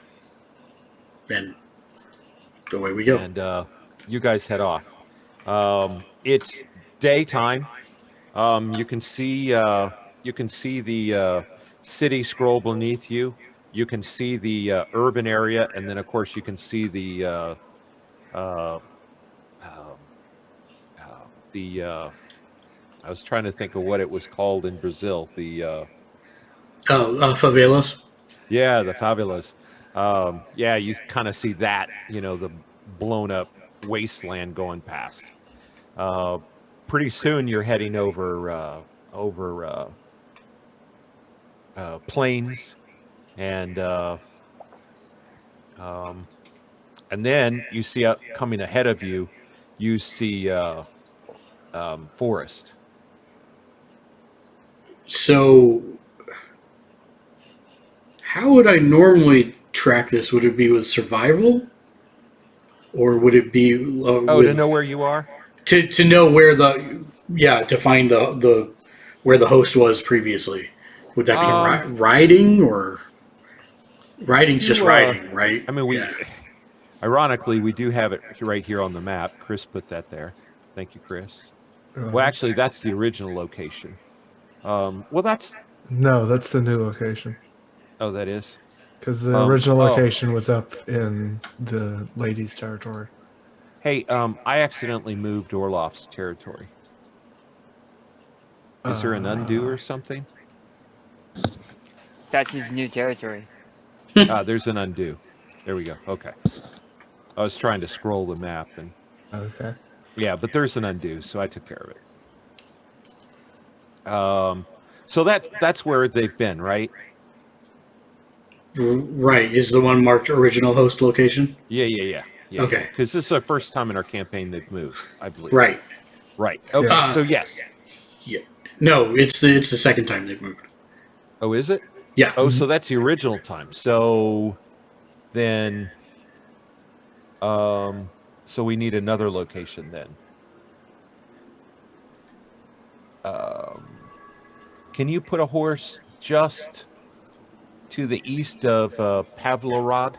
And away we go. And you guys head off. It's daytime. You can see the city scroll beneath you. You can see the urban area, and then of course you can see the I was trying to think of what it was called in Brazil. The favelas. Yeah, the favelas. Yeah, you kind of see that, the blown up wasteland going past. Pretty soon you're heading over plains, and then you see coming ahead of you, you see forest. So, how would I normally track this? Would it be with survival? or would it be to know where you are? to know where to find the where the host was previously? Would that be riding or riding's just riding, right? I mean, ironically, we do have it right here on the map. Chris put that there. Thank you, Chris. Well, actually, that's the original location. Well, that's No, that's the new location. oh, that is. Because the original location was up in the ladies' territory. Hey, I accidentally moved Orloff's territory. Is there an undo or something? That's his new territory. There's an undo. There we go. Okay. I was trying to scroll the map and. Okay. Yeah, but there's an undo, so I took care of it. So that's where they've been, right? Right. Is the one marked original host location? Yeah. Okay. Because this is the first time in our campaign they've moved, I believe. Right. Okay. Yeah. So yes. Yeah. No, it's the second time they've moved. Oh, is it? Yeah. Oh, so that's the original time. So then, so we need another location then. Can you put a horse just to the east of Pavlorod?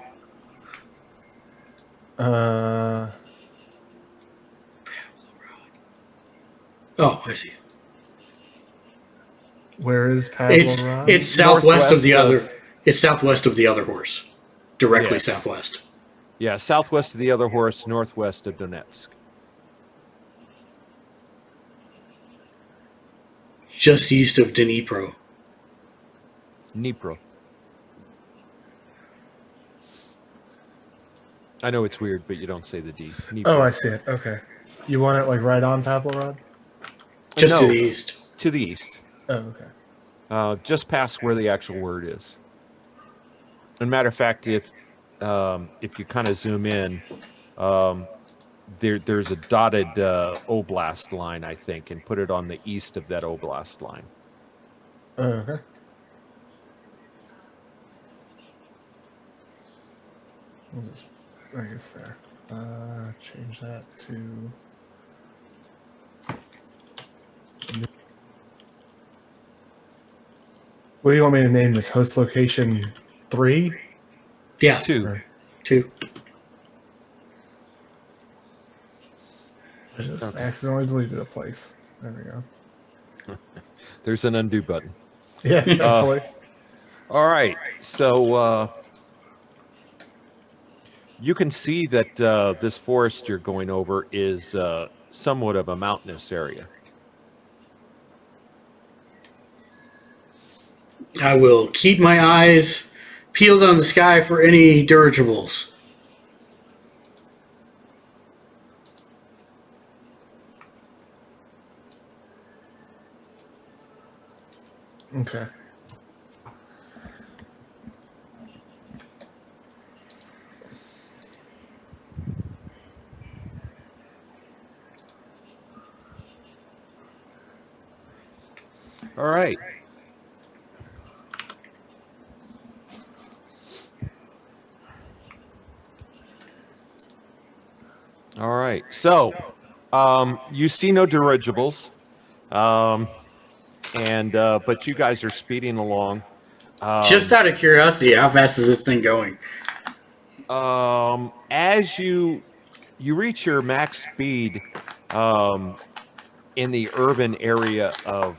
Oh, I see. Where is Pavlorod? It's southwest of the other. It's southwest of the other horse, directly southwest. Yeah, southwest of the other horse, northwest of Donetsk. Just east of Dnipro. Dnipro. I know it's weird, but you don't say the D. Dnipro. Oh, I see it. Okay. You want it like right on Pavlorod? Just to the east. To the east. Oh, okay. Just past where the actual word is. And matter of fact, if you kind of zoom in, there's a dotted oblast line, I think, and put it on the east of that oblast line. Oh, okay. We'll just, I guess there. Change that to. What do you want me to name this? Host location 3? Yeah. 2. 2. I just accidentally deleted a place. There we go. There's an undo button. Yeah, thankfully. All right, so you can see that this forest you're going over is somewhat of a mountainous area. I will keep my eyes peeled on the sky for any dirigibles. Okay. All right. All right. So, you see no dirigibles, but you guys are speeding along. Just out of curiosity, how fast is this thing going? As you reach your max speed, in the urban area of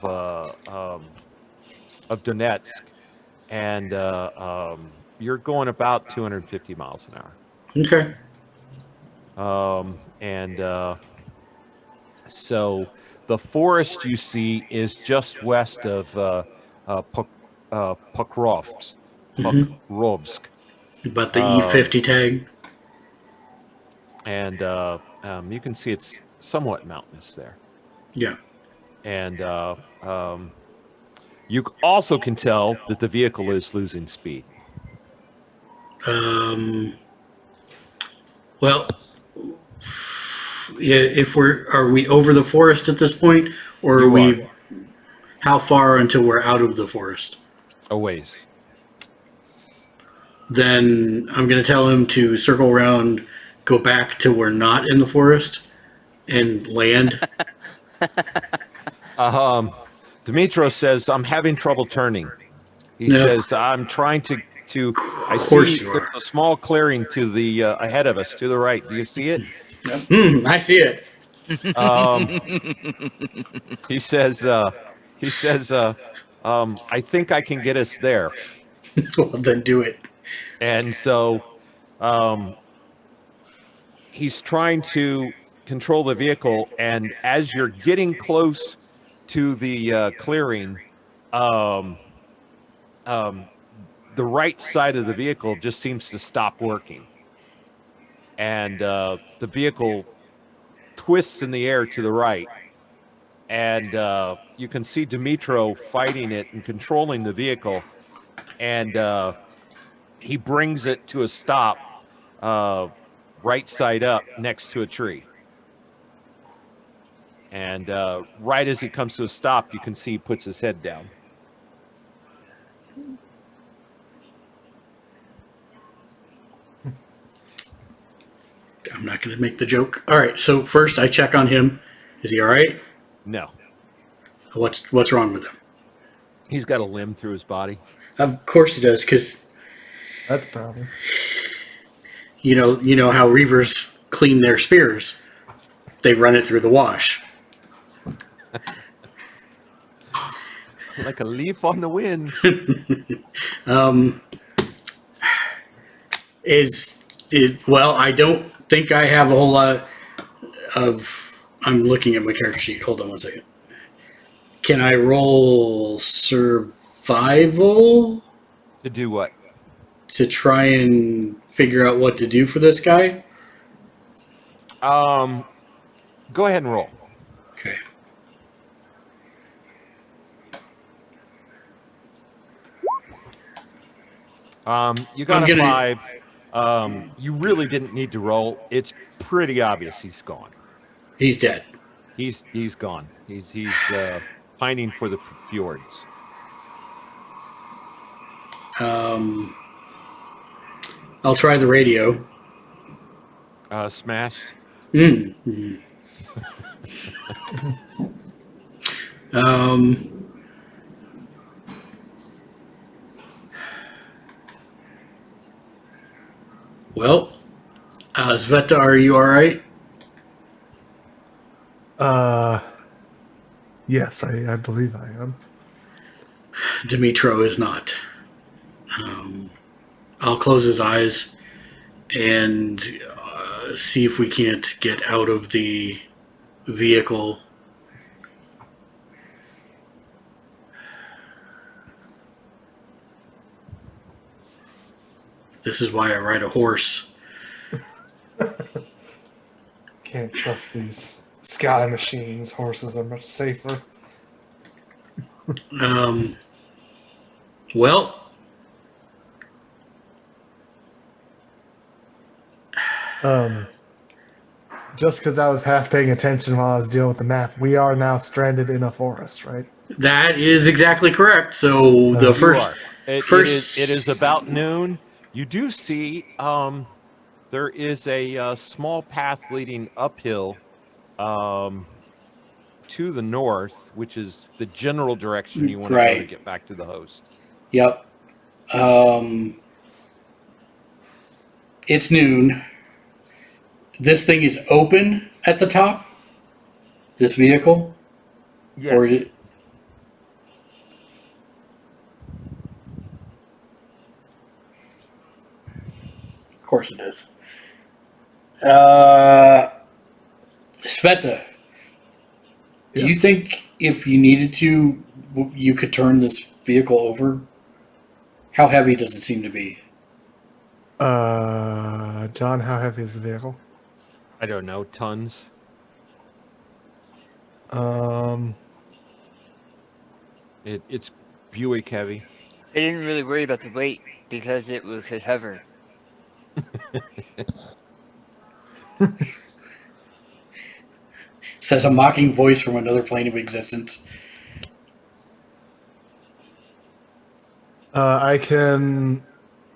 Donetsk, and you're going about 250 miles an hour. Okay. So the forest you see is just west of Pokrovsk. But the E50 tag. And you can see it's somewhat mountainous there. Yeah. And you also can tell that the vehicle is losing speed. Well, if are we over the forest at this point, or are we? How far until we're out of the forest? A ways. Then I'm going to tell him to circle around go back to we're not in the forest and land? Dimitros says, I'm having trouble turning. He No, says, I'm trying to I course see you there's are. a small clearing to the ahead of us, to the right. Do you see it? I see it. Um, he says, I think I can get us there. Well, then do it. And so um, he's trying to control the vehicle. And as you're getting close to the clearing, um, the right side of the vehicle just seems to stop working. And the vehicle twists in the air to the right. And you can see Dimitro fighting it and controlling the vehicle. And he brings it to a stop right side up next to a tree. And right as he comes to a stop, you can see he puts his head down. I'm not going to make the joke. All right, so first I check on him. Is he all right? No, What's wrong with him? he's got a limb through his body. Of course he does, because That's a problem. you know how reavers clean their spears. They run it through the wash. Like a leaf on the wind. Well, I don't think I have a whole lot of. I'm looking at my character sheet. Hold on one second. Can I roll survival To do what? to try and figure out what to do for this guy? Go ahead and roll. Okay. You got I'm a gonna- 5. You really didn't need to roll. It's pretty obvious he's gone. He's dead. He's gone. He's pining for the fjords. I'll try the radio. Smashed. Mm-hmm. Well, Sveta, are you all right? Yes, I believe I am. Dimitro is not. I'll close his eyes and see if we can't get out of the vehicle. This is why I ride a horse. Can't trust these sky machines. Horses are much safer. Well, Just because I was half paying attention while I was dealing with the map, we are now stranded in a forest, right? that is exactly correct. So the You first, are. It first, is about noon. You do see there is a small path leading uphill to the north, which is the general direction you want to go to Right. get back to the host. Yep. It's noon. This thing is open at the top. This vehicle, or is it? Of course it is. Sveta, do you Yes. think if you needed to, you could turn this vehicle over? How heavy does it seem to be? John, how heavy is the vehicle? I don't know, tons. It's Buick heavy. I didn't really worry about the weight because it could hover. Says a mocking voice from another plane of existence. I can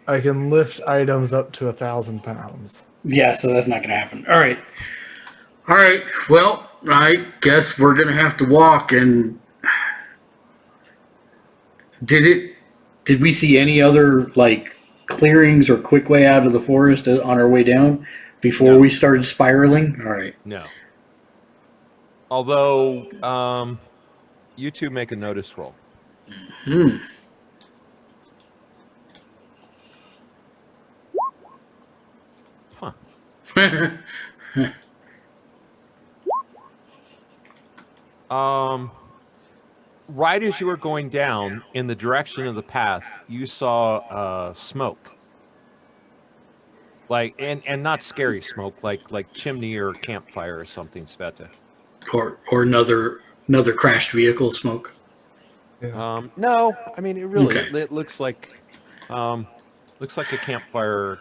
I can lift items up to 1,000 pounds. Yeah, so that's not going to happen. All right. All right. Well, I guess we're going to have to walk. And did we see any other like clearings or quick way out of the forest on our way down before No. we started spiraling? All right. No. Although, you two make a notice roll. Hmm. Huh. Right as you were going down in the direction of the path, you saw smoke. Like and not scary smoke, like chimney or campfire or something, Sveta. or another crashed vehicle smoke. Yeah. No, I mean it really Okay. it looks like a campfire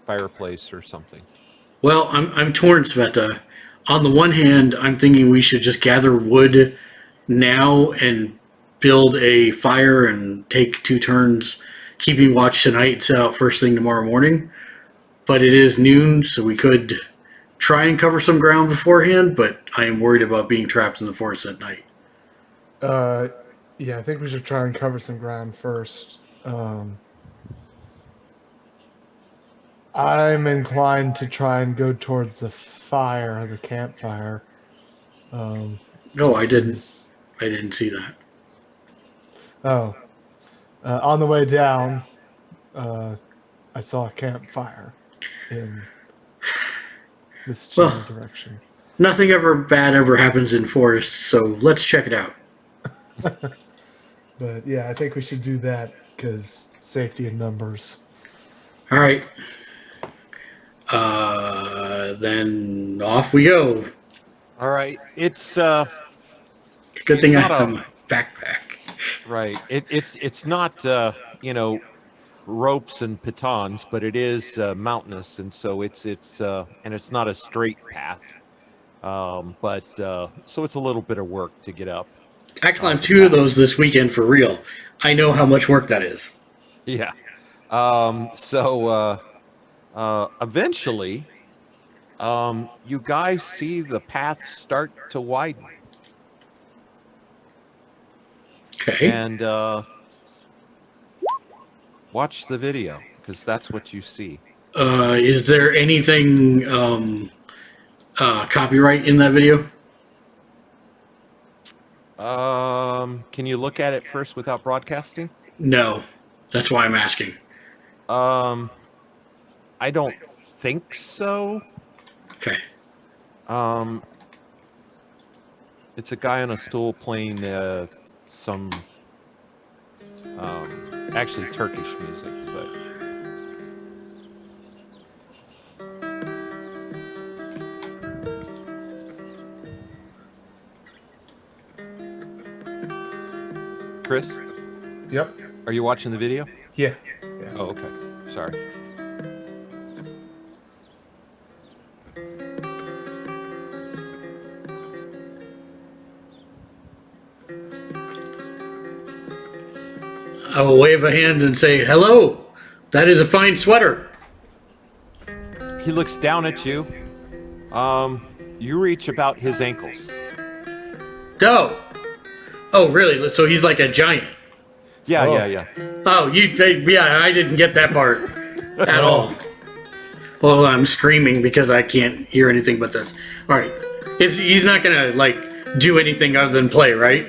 fireplace or something. Well, I'm torn, Sveta. On the one hand, I'm thinking we should just gather wood now and build a fire and take 2 turns keeping watch tonight and set out first thing tomorrow morning. But it is noon, so we could try and cover some ground beforehand, but I am worried about being trapped in the forest at night. Yeah, I think we should try and cover some ground first. I'm inclined to try and go towards the fire, the campfire. Oh, I didn't see that. Oh, on the way down, I saw a campfire in this general direction. Nothing ever bad ever happens in forests, so let's check it out. But yeah, I think we should do that because safety in numbers. All right. Then off we go. All right, it's It's a good thing I not have a- my backpack. right. It's not ropes and pitons, but it is mountainous, and so it's not a straight path. But so it's a little bit of work to get up. I climbed 2 of those this weekend for real. I know how much work that is. Yeah. So eventually, you guys see the path start to widen, Okay. and watch the video because that's what you see. Is there anything copyright in that video? Can you look at it first without broadcasting? No. That's why I'm asking. I don't think so. Okay. It's a guy on a stool playing some actually Turkish music, but Chris, Yep. are you watching the video? Yeah. Oh, okay. Sorry. I will wave a hand and say, hello. That is a fine sweater. He looks down at you. You reach about his ankles. Go. Oh, really? So he's like a giant. Yeah, Oh. yeah. Oh, yeah, I didn't get that part at all. Well, I'm screaming because I can't hear anything but this. All right. He's not going to, like, do anything other than play, right?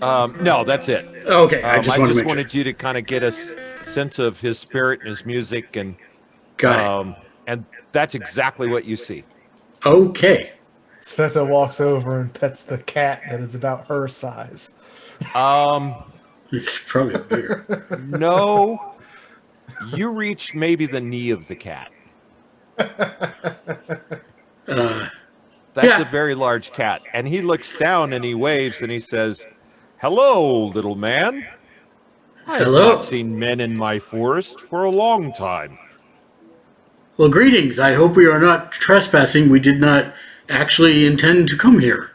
No, that's it. Okay, I I just want to make wanted you to kind of get a sense of his spirit and his music, and sure. Got it. and that's exactly what you see. Okay. Sveta walks over and pets the cat that is about her size. Probably bigger. No, you reach maybe the knee of the cat. That's Yeah. a very large cat, and he looks down and he waves and he says, "Hello, little man. I have Hello. not seen men in my forest for a long time." Well, greetings. I hope we are not trespassing. We did not actually intend to come here.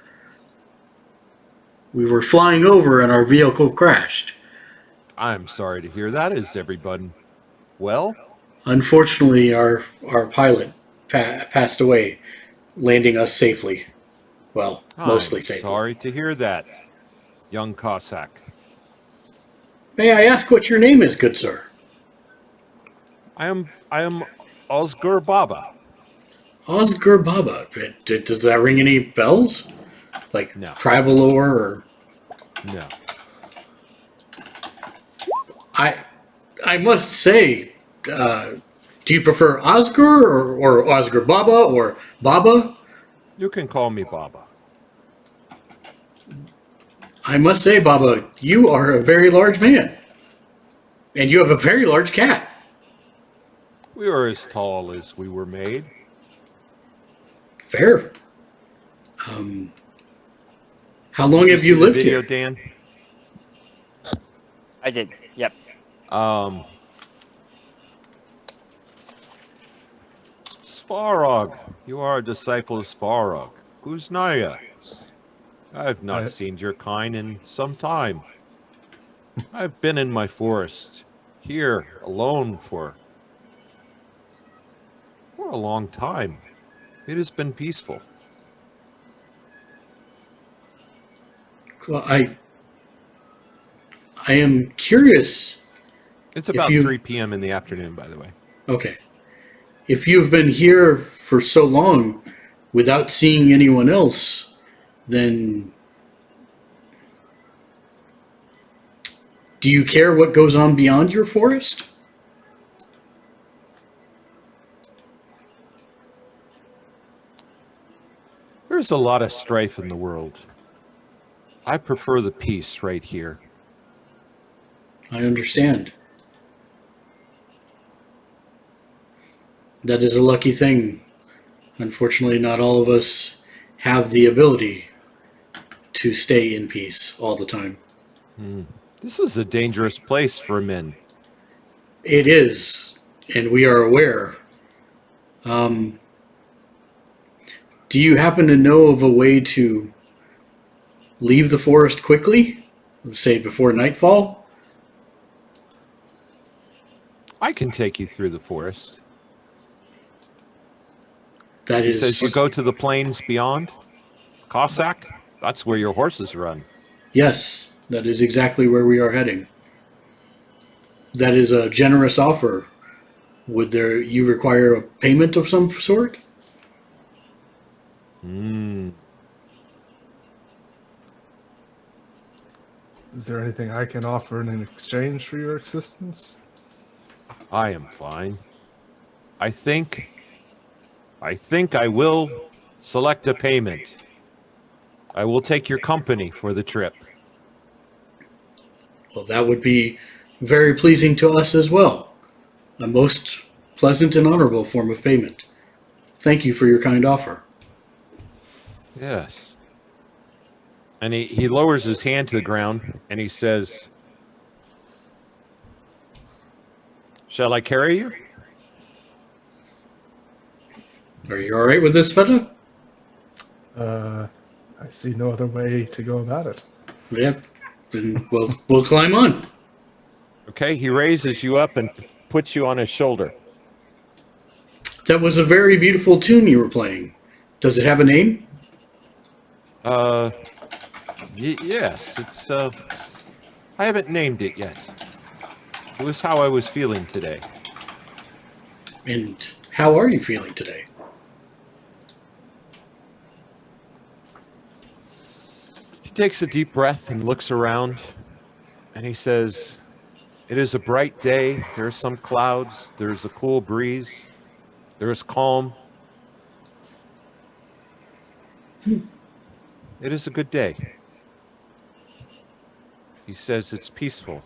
We were flying over and our vehicle crashed. I'm sorry to hear that. Is everyone Well, Unfortunately, our pilot passed away, landing us safely. Well, mostly I'm safely. sorry to hear that, young Cossack. May I ask what your name is, good sir? I am Osgur Baba. Osgur Baba. Does that ring any bells? Like No. tribal lore, or No. I must say, do you prefer Osgur or Osgur Baba or Baba? You can call me Baba. I must say, Baba, you are a very large man, and you have a very large cat. We are as tall as we were made. Fair. How long Did have see you the lived video, here? Dan? I did. Yep. Svarog, you are a disciple of Svarog. Kuznaya. I've not seen your kind in some time. I've been in my forest, here, alone for a long time. It has been peaceful. Well, I am curious It's if about you 3 p.m. in the afternoon, by the way. okay. If you've been here for so long without seeing anyone else, then do you care what goes on beyond your forest? There's a lot of strife in the world. I prefer the peace right here. I understand. That is a lucky thing. Unfortunately, not all of us have the ability to stay in peace all the time. This is a dangerous place for men. It is, and we are aware. Do you happen to know of a way to leave the forest quickly? Say before nightfall? I can take you through the forest. That He is. says you go to the plains beyond. Cossack, that's where your horses run. Yes, that is exactly where we are heading. That is a generous offer. Would you require a payment of some sort? Is there anything I can offer in exchange for your assistance? I am fine. I think I will select a payment. I will take your company for the trip. Well, that would be very pleasing to us as well. A most pleasant and honorable form of payment. Thank you for your kind offer. Yes. And he lowers his hand to the ground and he says, "Shall I carry you?" Are you all right with this, fella? I see no other way to go about it. Yep. Then we'll climb on. Okay, he raises you up and puts you on his shoulder. That was a very beautiful tune you were playing. Does it have a name? Yes, it's I haven't named it yet. It was how I was feeling today. And how are you feeling today? He takes a deep breath and looks around and he says, "It is a bright day. There are some clouds. There's a cool breeze. There is calm. It is a good day." He says it's peaceful.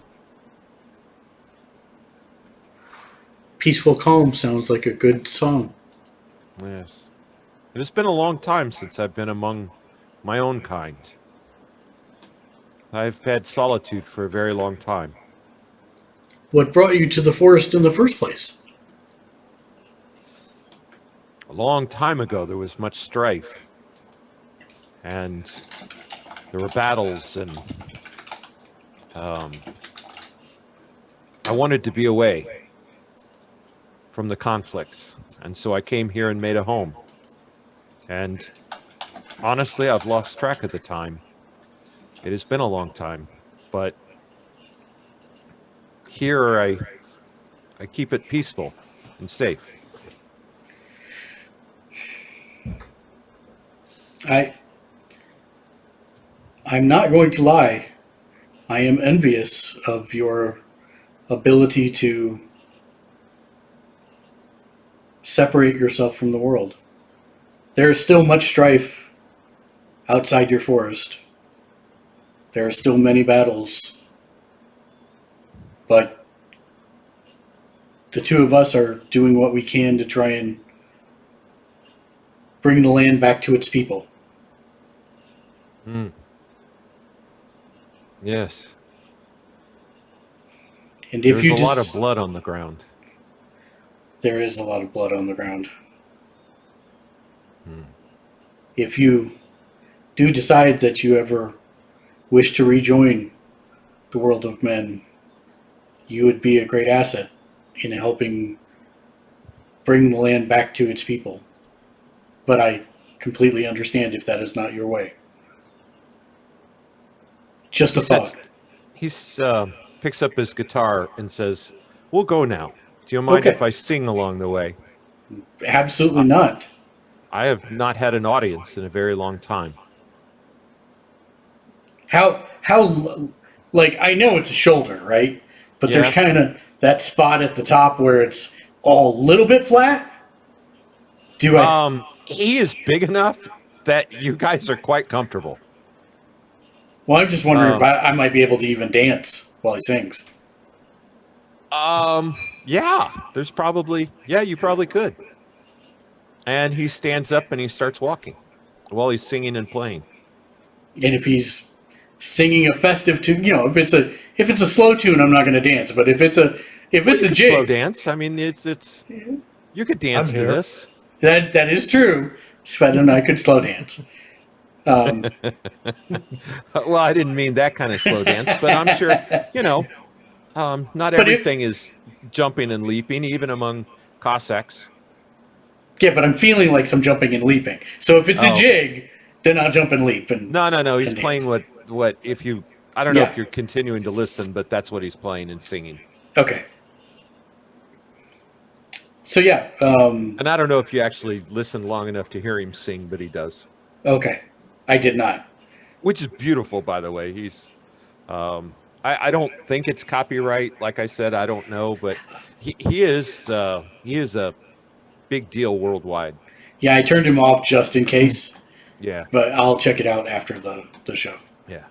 Peaceful Calm sounds like a good song. Yes. It has been a long time since I've been among my own kind. I've had solitude for a very long time. What brought you to the forest in the first place? A long time ago, there was much strife. And there were battles, and I wanted to be away. from the conflicts. And so I came here and made a home. And honestly, I've lost track of the time. It has been a long time, but here I keep it peaceful and safe. I'm not going to lie. I am envious of your ability to separate yourself from the world. There is still much strife outside your forest. There are still many battles. But the two of us are doing what we can to try and bring the land back to its people. Mm. Yes. And if There's you a lot of blood on the ground. there is a lot of blood on the ground. Mm. If you do decide that you ever wish to rejoin the world of men, you would be a great asset in helping bring the land back to its people. But I completely understand if that is not your way. Just a thought. He picks up his guitar and says, "We'll go now. Do you mind if Okay. I sing along the way? Absolutely not. I have not had an audience in a very long time." How like I know it's a shoulder, right? But there's Yeah. kind of that spot at the top where it's all a little bit flat. Do I? He is big enough that you guys are quite comfortable. Well, I'm just wondering if I might be able to even dance while he sings. Yeah, you probably could. And he stands up and he starts walking while he's singing and playing. And if he's singing a festive tune, if it's a slow tune, I'm not going to dance. But if it's a Could jig, slow dance. I mean, it's you could dance I'm to here. this. that is true. Sven and I could slow dance. Well, I didn't mean that kind of slow dance, but I'm sure, not But if everything is jumping and leaping, even among Cossacks. yeah, but I'm feeling like some jumping and leaping. So if it's a Oh, okay. jig, then I'll jump and leap and No. He's and playing dance. what if you, I don't know if Yeah. you're continuing to listen, but that's what he's playing and singing. Okay. So yeah. And I don't know if you actually listen long enough to hear him sing, but he does. Okay. I did not. Which is beautiful, by the way. He's, I don't think it's copyright. Like I said, I don't know, but he is a big deal worldwide. Yeah, I turned him off just in case, Yeah, but I'll check it out after the show. yeah.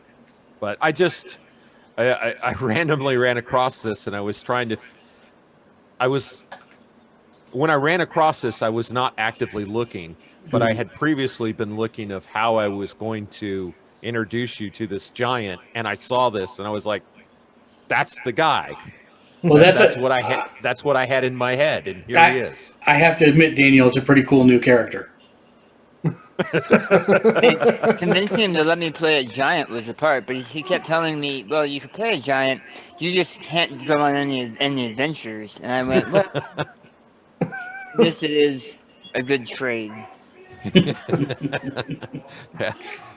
But I randomly ran across this, and I was trying to. When I ran across this, I was not actively looking, but I had previously been looking of how I was going to introduce you to this giant, and I saw this, and I was like, "That's the guy." Well, That's what I had. That's what I had in my head, and here he is. I have to admit, Daniel, it's a pretty cool new character. It's convincing him to let me play a giant was the part, but he kept telling me, "Well, you could play a giant, you just can't go on any adventures." And I went, "Well, this is a good trade."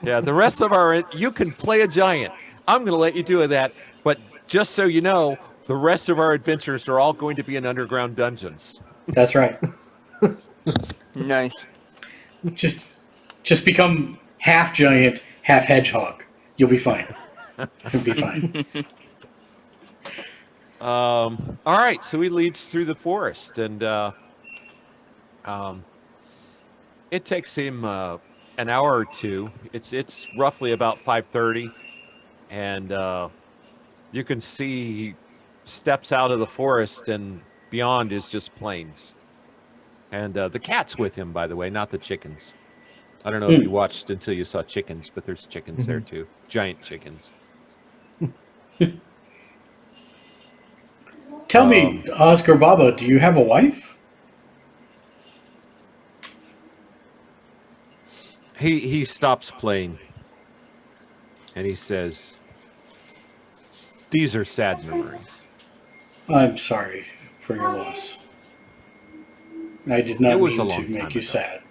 Yeah. The rest of you can play a giant. I'm going to let you do that, but just so you know, the rest of our adventures are all going to be in underground dungeons. That's right. Nice. Just become half giant, half hedgehog. You'll be fine. You'll be fine. All right, so he leads through the forest, and it takes him an hour or two. It's roughly about 5:30, and you can see he steps out of the forest, and beyond is just plains. And the cat's with him, by the way, not the chickens. I don't know if you watched until you saw chickens, but there's chickens there too, giant chickens. Tell me, Oscar Baba, do you have a wife? He stops playing, and he says, "These are sad memories." I'm sorry for your loss. I did not It was mean a to long make time you ago. sad.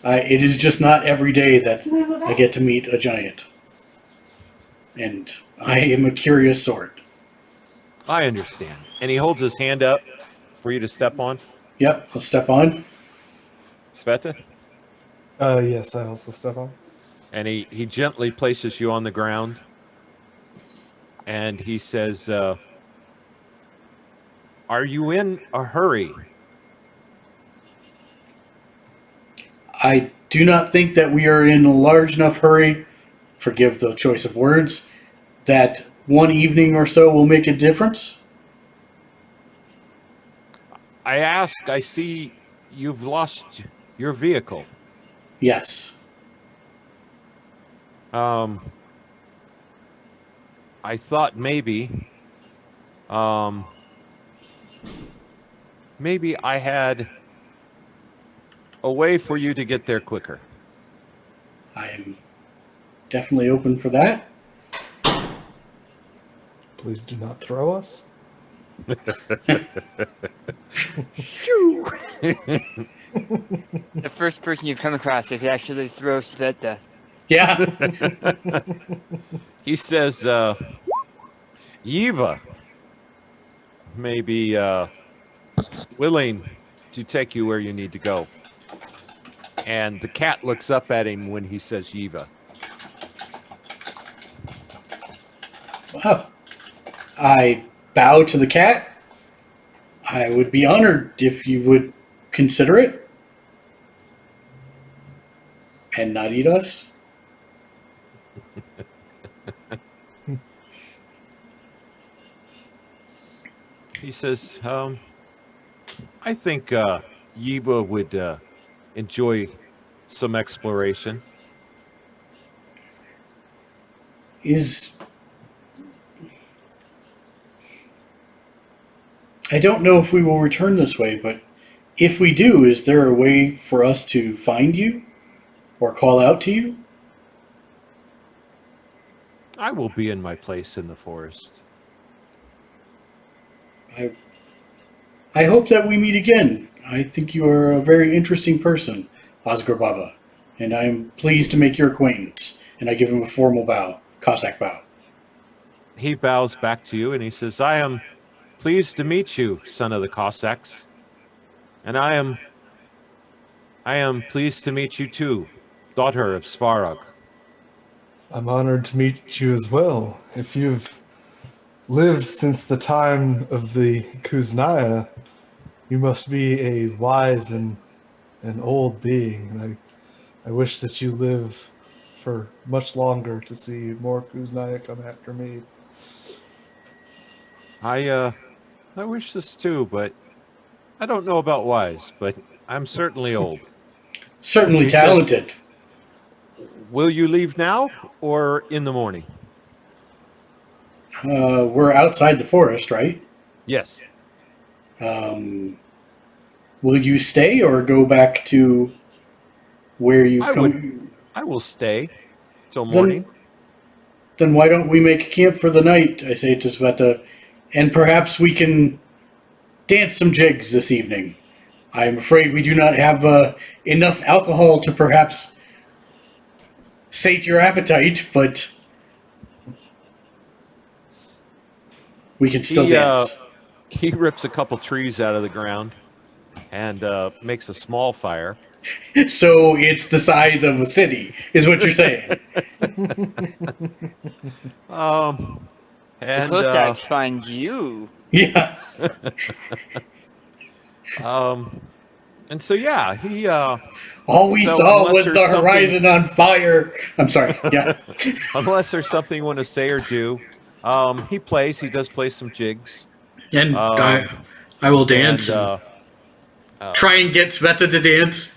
It is just not every day that I get to meet a giant. And I am a curious sort. I understand. And he holds his hand up for you to step on. Yep, I'll step on. Sveta? Yes, I also step on. And he gently places you on the ground. And he says, are you in a hurry? I do not think that we are in a large enough hurry, forgive the choice of words, that one evening or so will make a difference. I see you've lost your vehicle. Yes. Um, I thought um, maybe I had a way for you to get there quicker. I am definitely open for that. Please do not throw us. Shoo! The first person you come across that could actually throw Sveta. Yeah. He says, Yiva may be willing to take you where you need to go. And the cat looks up at him when he says Yiva. Wow. I bow to the cat. I would be honored if you would consider it and not eat us. He says, I think Yiva would enjoy some exploration. I don't know if we will return this way, but if we do, is there a way for us to find you or call out to you? I will be in my place in the forest. I hope that we meet again. I think you are a very interesting person, Oscar Baba, and I am pleased to make your acquaintance. And I give him a formal bow, Cossack bow. He bows back to you and he says, I am pleased to meet you, son of the Cossacks. And I am pleased to meet you too, daughter of Svarog. I'm honored to meet you as well. If you've lived since the time of the Kuznaya, you must be a wise and an old being. And I wish that you live for much longer to see more Kuznaya come after me. I wish this too, but I don't know about wise, but I'm certainly old. Certainly He says, talented. will you leave now or in the morning? We're outside the forest, right? Yes. Um, will you stay or go back to where you come? I will stay till Then, morning. then why don't we make a camp for the night? I say to Sveta, and perhaps we can dance some jigs this evening. I am afraid we do not have enough alcohol to perhaps sate your appetite, but we can still He dance. he rips a couple trees out of the ground and makes a small fire. So it's the size of a city, is what you're saying. Um, The and Cossacks find you. Yeah. and so yeah, he All we so saw unless was there's the something horizon on fire. I'm sorry. Yeah. unless there's something you want to say or do, he does play some jigs. And Um, I will and dance and try and get Sveta to dance.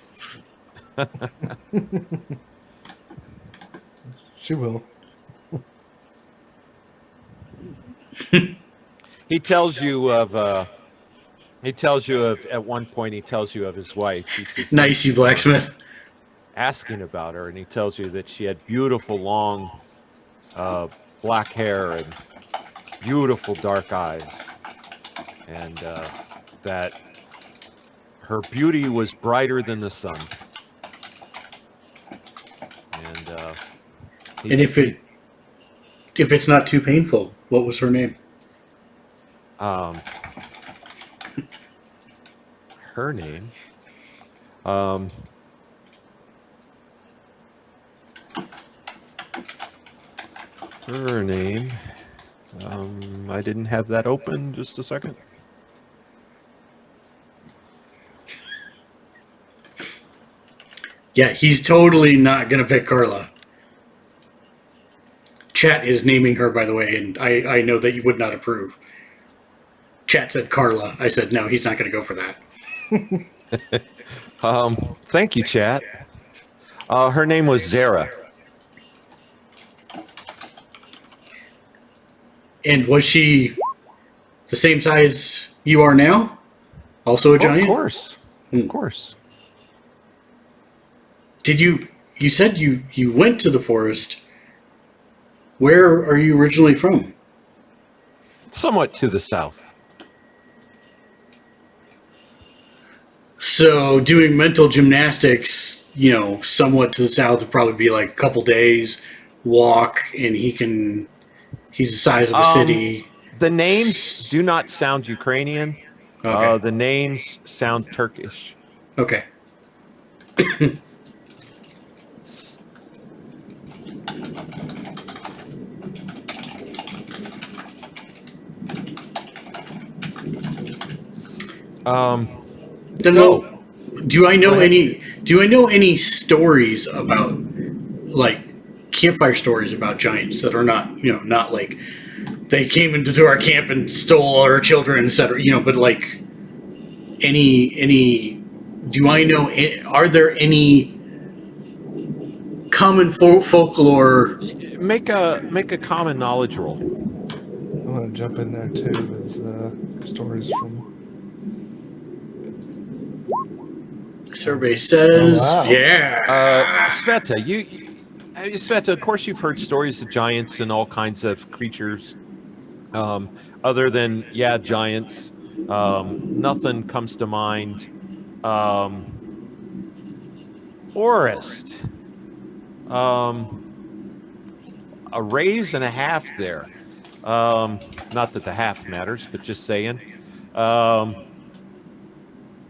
She will. he tells you of at one point he tells you of his wife. He says Nice, thank you you for blacksmith. asking about her, and he tells you that she had beautiful long black hair and beautiful dark eyes, and that Her beauty was brighter than the sun. And And if it's not too painful, what was her name? Her name. Her name. I didn't have that open. Just a second. Yeah, he's totally not going to pick Carla. Chat is naming her, by the way, and I know that you would not approve. Chat said Carla. I said, no, he's not going to go for that. Thank you, chat. Her name was Zara. And was she the same size you are now? Also a giant? Of course. Hmm. Of course. Did you said you went to the forest. Where are you originally from? Somewhat to the south. So doing mental gymnastics, somewhat to the south would probably be like a couple days walk, and he's the size of a city. The names do not sound Ukrainian. Okay. The names sound Turkish. Okay. Do I know any stories about, like, campfire stories about giants that are not like they came into our camp and stole our children, etc. But like any do I know? Are there any common folklore? Make a common knowledge roll. I want to jump in there too. As stories from. Survey says, Oh, wow. yeah. Sveta, Sveta, of course you've heard stories of giants and all kinds of creatures. Other than, giants, nothing comes to mind. Orist. A raise and a half there. Not that the half matters, but just saying.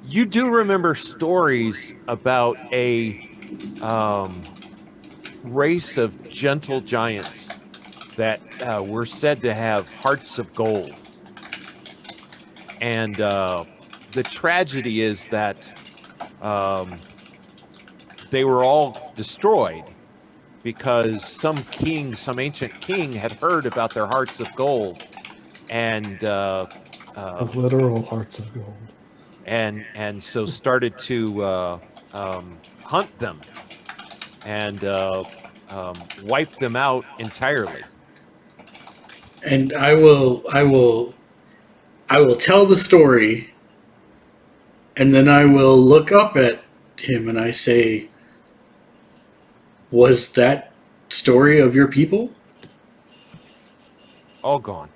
You do remember stories about a race of gentle giants that were said to have hearts of gold. And the tragedy is that they were all destroyed because some ancient king had heard about their hearts of gold and Of literal hearts of gold. and so started to hunt them and wipe them out entirely. And I will tell the story, and then I will look up at him and I say, was that story of your people? All gone.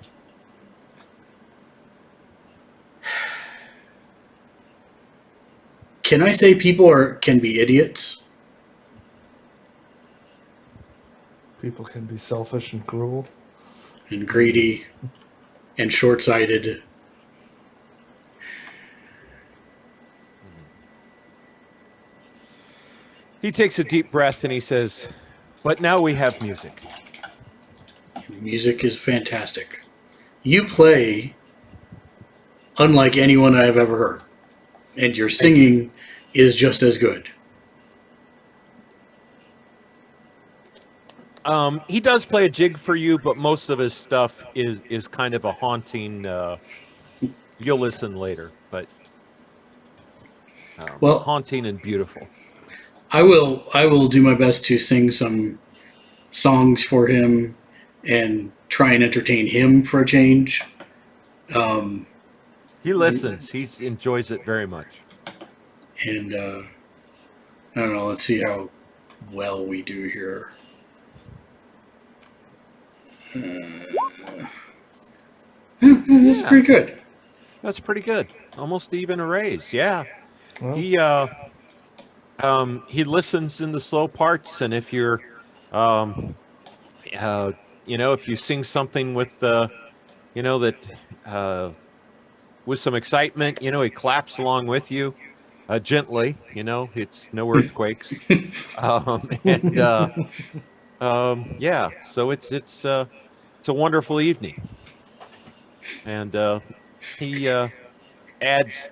Can I say people can be idiots? People can be selfish and cruel. And greedy and short-sighted. He takes a deep breath and he says, but now we have music. Music is fantastic. You play unlike anyone I have ever heard. And your singing is just as good. He does play a jig for you, but most of his stuff is kind of a haunting. You'll listen later, but haunting and beautiful. I will do my best to sing some songs for him and try and entertain him for a change. He listens. He enjoys it very much. And I don't know. Let's see how well we do here. This is pretty good. That's pretty good. Almost even a raise. Yeah. Well, he listens in the slow parts, and if you're, if you sing something with, with some excitement, he claps along with you, gently. It's no earthquakes. And yeah, so it's a wonderful evening, and he adds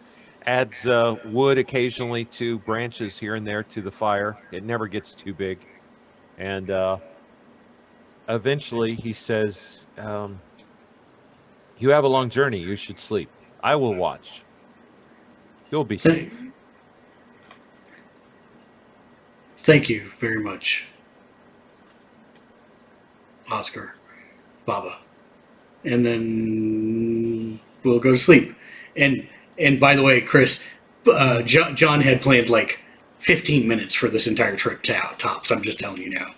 wood occasionally to branches here and there to the fire. It never gets too big, and eventually he says, "You have a long journey. You should sleep. I will watch. You'll be Thank, safe." thank you very much, Oscar Baba. And then we'll go to sleep. And by the way, Chris, John had planned like 15 minutes for this entire trip tops. I'm just telling you now.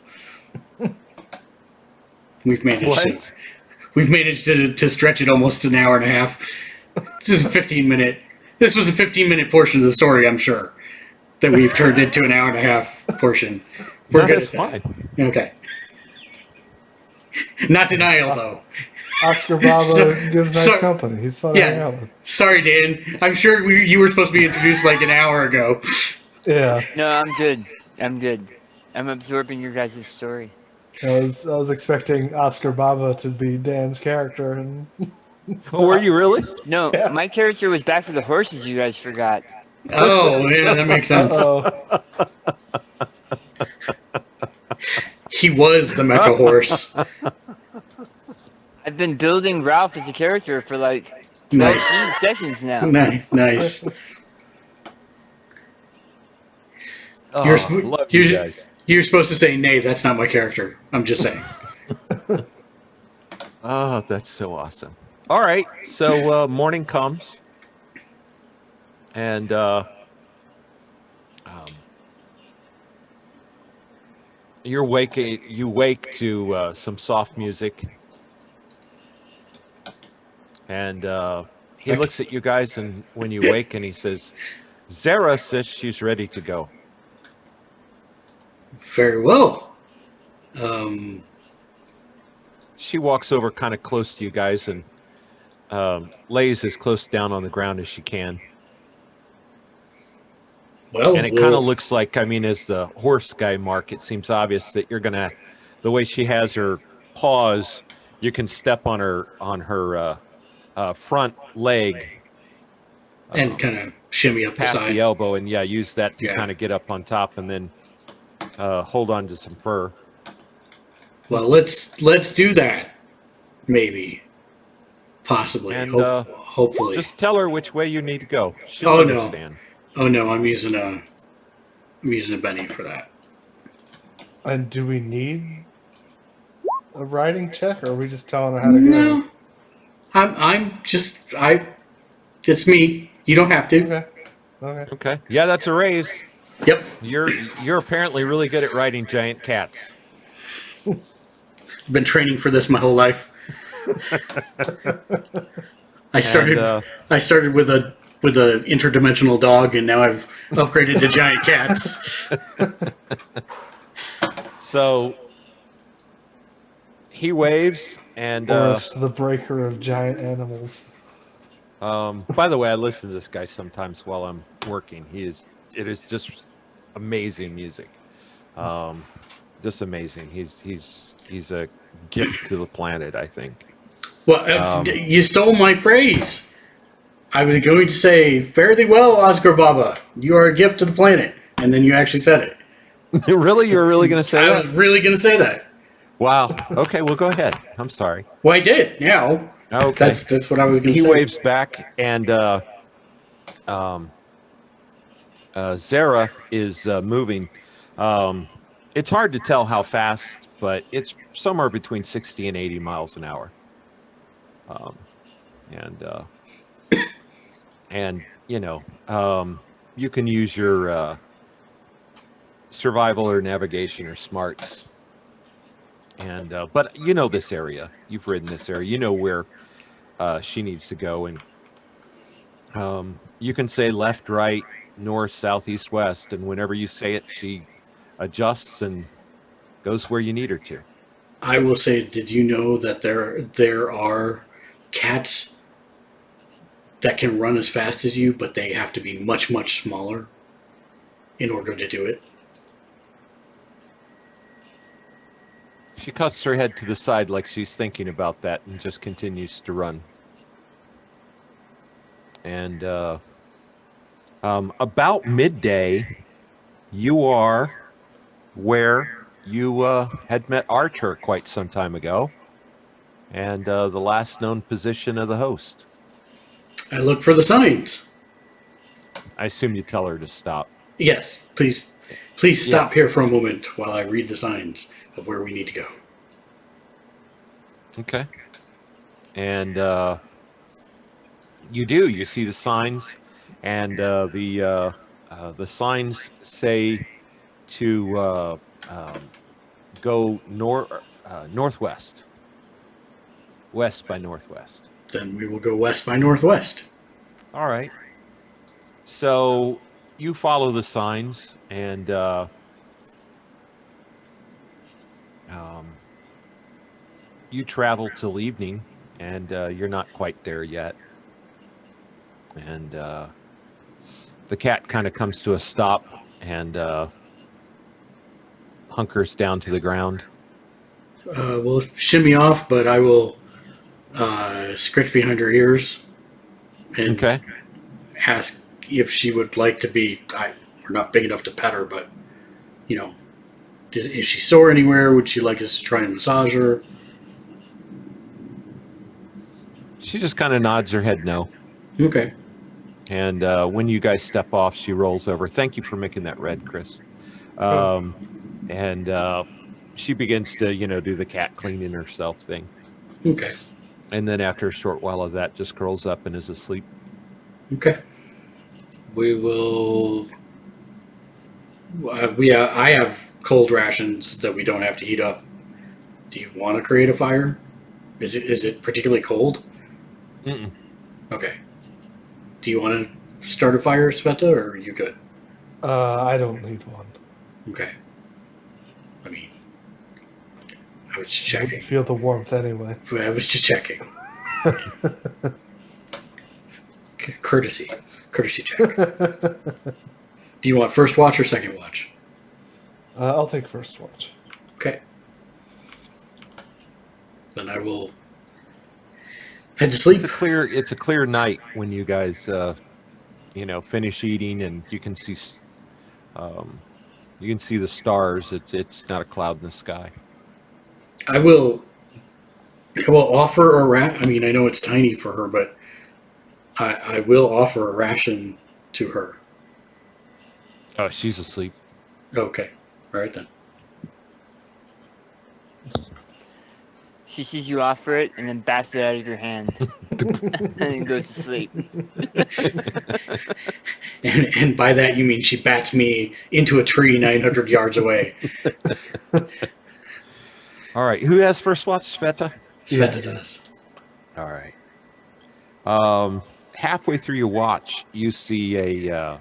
We've managed to What? we've managed to stretch it almost an hour and a half. This is a 15-minute. This was a 15-minute portion of the story, I'm sure, that we've turned into an hour and a half portion. We're good That's at that. fine. Okay. Not denial, though. Oscar Baba So- gives nice so- company. He's fun to hang Yeah. out with. Sorry, Dan. I'm sure you were supposed to be introduced like an hour ago. Yeah, No, I'm good. I'm good. I'm absorbing your guys' story. I was expecting Oscar Baba to be Dan's character, and Oh, were you really? No, Yeah. my character was back for the horses. You guys forgot. Oh, yeah, that makes sense. Uh-oh. He was the mecha horse. I've been building Ralph as a character for like Nice. 15 seconds now. Nice. Oh, You're sp- love you're- you guys. You're supposed to say, nay, that's not my character. I'm just saying. Oh, that's so awesome. All right, so morning comes, and you wake to some soft music, and he looks at you guys, and when you wake, and he says, "Zara says she's ready to go." Very well. She walks over kind of close to you guys and lays as close down on the ground as she can. Well, And it kind of looks like, I mean, as the horse guy, Mark, it seems obvious that you're gonna, the way she has her paws, you can step on her front leg and kind of shimmy up the past side. the elbow, and yeah, use that to Yeah. kind of get up on top, and then hold on to some fur. Well, let's do that. Maybe. Possibly. And Hopefully. just tell her which way you need to go. She'll Oh, no. understand. Oh no, I'm using a Benny for that. And do we need a writing check, or are we just telling her how to go? No. It's me. You don't have to. Okay. Okay. Okay. Yeah, that's a raise. Yep. You're apparently really good at riding giant cats. Been training for this my whole life. I started with a interdimensional dog, and now I've upgraded to giant cats. So he waves, and Forrest, the breaker of giant animals. by the way, I listen to this guy sometimes while I'm working. It is just amazing music. Just amazing. He's a gift to the planet, I think. Well, you stole my phrase. I was going to say, fare thee well, Oscar Baba. You are a gift to the planet. And then you actually said it. Really? You're really going to say I that? was really going to say that. Wow. Okay, well, go ahead. I'm sorry. Well, I did. Now. Okay. That's what I was going to He say. waves back, and Zara is moving. It's hard to tell how fast, but it's somewhere between 60 and 80 miles an hour. And you can use your survival or navigation or smarts. And but you know this area. You've ridden this area. You know where she needs to go, and you can say left, right, north, south, east, west, and whenever you say it, she adjusts and goes where you need her to. I will say, did you know that there are cats that can run as fast as you, but they have to be much, much smaller in order to do it? She cuts her head to the side like she's thinking about that and just continues to run. And about midday, you are where you had met Archer quite some time ago, and the last known position of the host. I look for the signs. I assume you tell her to stop. Yes, please stop here for a moment while I read the signs of where we need to go. Okay. And you do. You see the signs, and the signs say to go northwest, west by northwest. Then we will go west by northwest. All right. So you follow the signs, and you travel till evening, and you're not quite there yet. And the cat kind of comes to a stop and hunkers down to the ground. We'll shimmy off, but I will scratch behind her ears and Okay. ask if she would like to be. We're not big enough to pet her, but is she sore anywhere? Would she like us to try and massage her? She just kind of nods her head no. Okay. And when you guys step off, she rolls over. Thank you for making that red, Chris. And she begins to, do the cat cleaning herself thing. Okay. And then after a short while of that, just curls up and is asleep. Okay. We will. I have cold rations that we don't have to heat up. Do you want to create a fire? Is it particularly cold? Mm-mm. Okay. Do you want to start a fire, Sveta, or are you good? I don't need one. Okay. I mean, I was just I checking. feel the warmth anyway. I was just checking. Courtesy check. Do you want first watch or second watch? I'll take first watch. Okay. Then I will head to sleep. It's a clear night when you guys, finish eating, and you can see the stars. It's not a cloud in the sky. I will offer a rat. I mean, I know it's tiny for her, but I will offer a ration to her. Oh, she's asleep. Okay. All right then. She sees you offer it and then bats it out of your hand. And then goes to sleep. And by that you mean she bats me into a tree 900 yards away. All right. Who has first watch? Sveta? Sveta does. All right. Halfway through your watch, you see a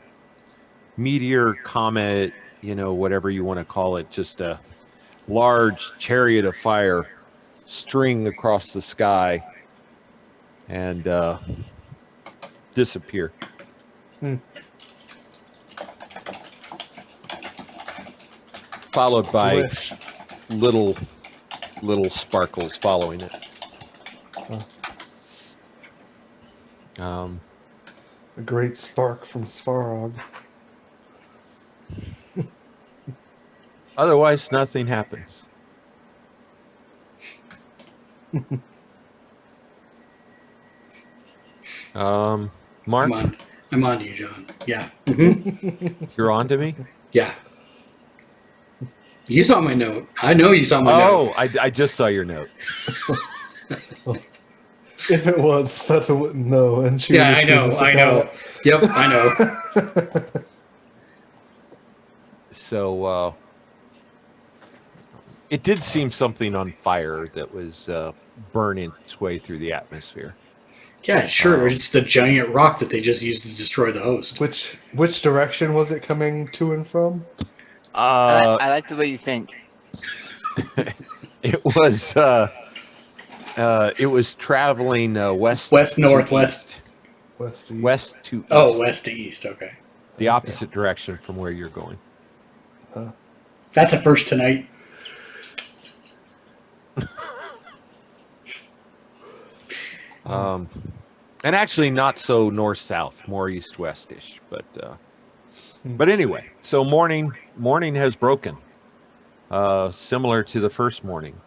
meteor, comet, whatever you want to call it, just a large chariot of fire string across the sky and disappear. Followed by little sparkles following it. A great spark from Svarog. Otherwise, nothing happens. Mark, I'm on to you, John. Yeah. Mm-hmm. You're on to me? Yeah. You saw my note. I know you saw my note. Oh, I just saw your note. If it was, Sveta wouldn't know, and she Yeah, would assume it's a I know. cat. Yep, I know. So, it did seem something on fire that was burning its way through the atmosphere. Yeah, sure. It's the giant rock that they just used to destroy the host. Which direction was it coming to and from? I like the way you think. It was traveling west West, to northwest. east. West to east. West to east. Oh, west to east. Okay. The opposite direction from where you're going. That's a first tonight. And actually not so north-south, more east-west-ish. But anyway, so morning has broken. Similar to the first morning.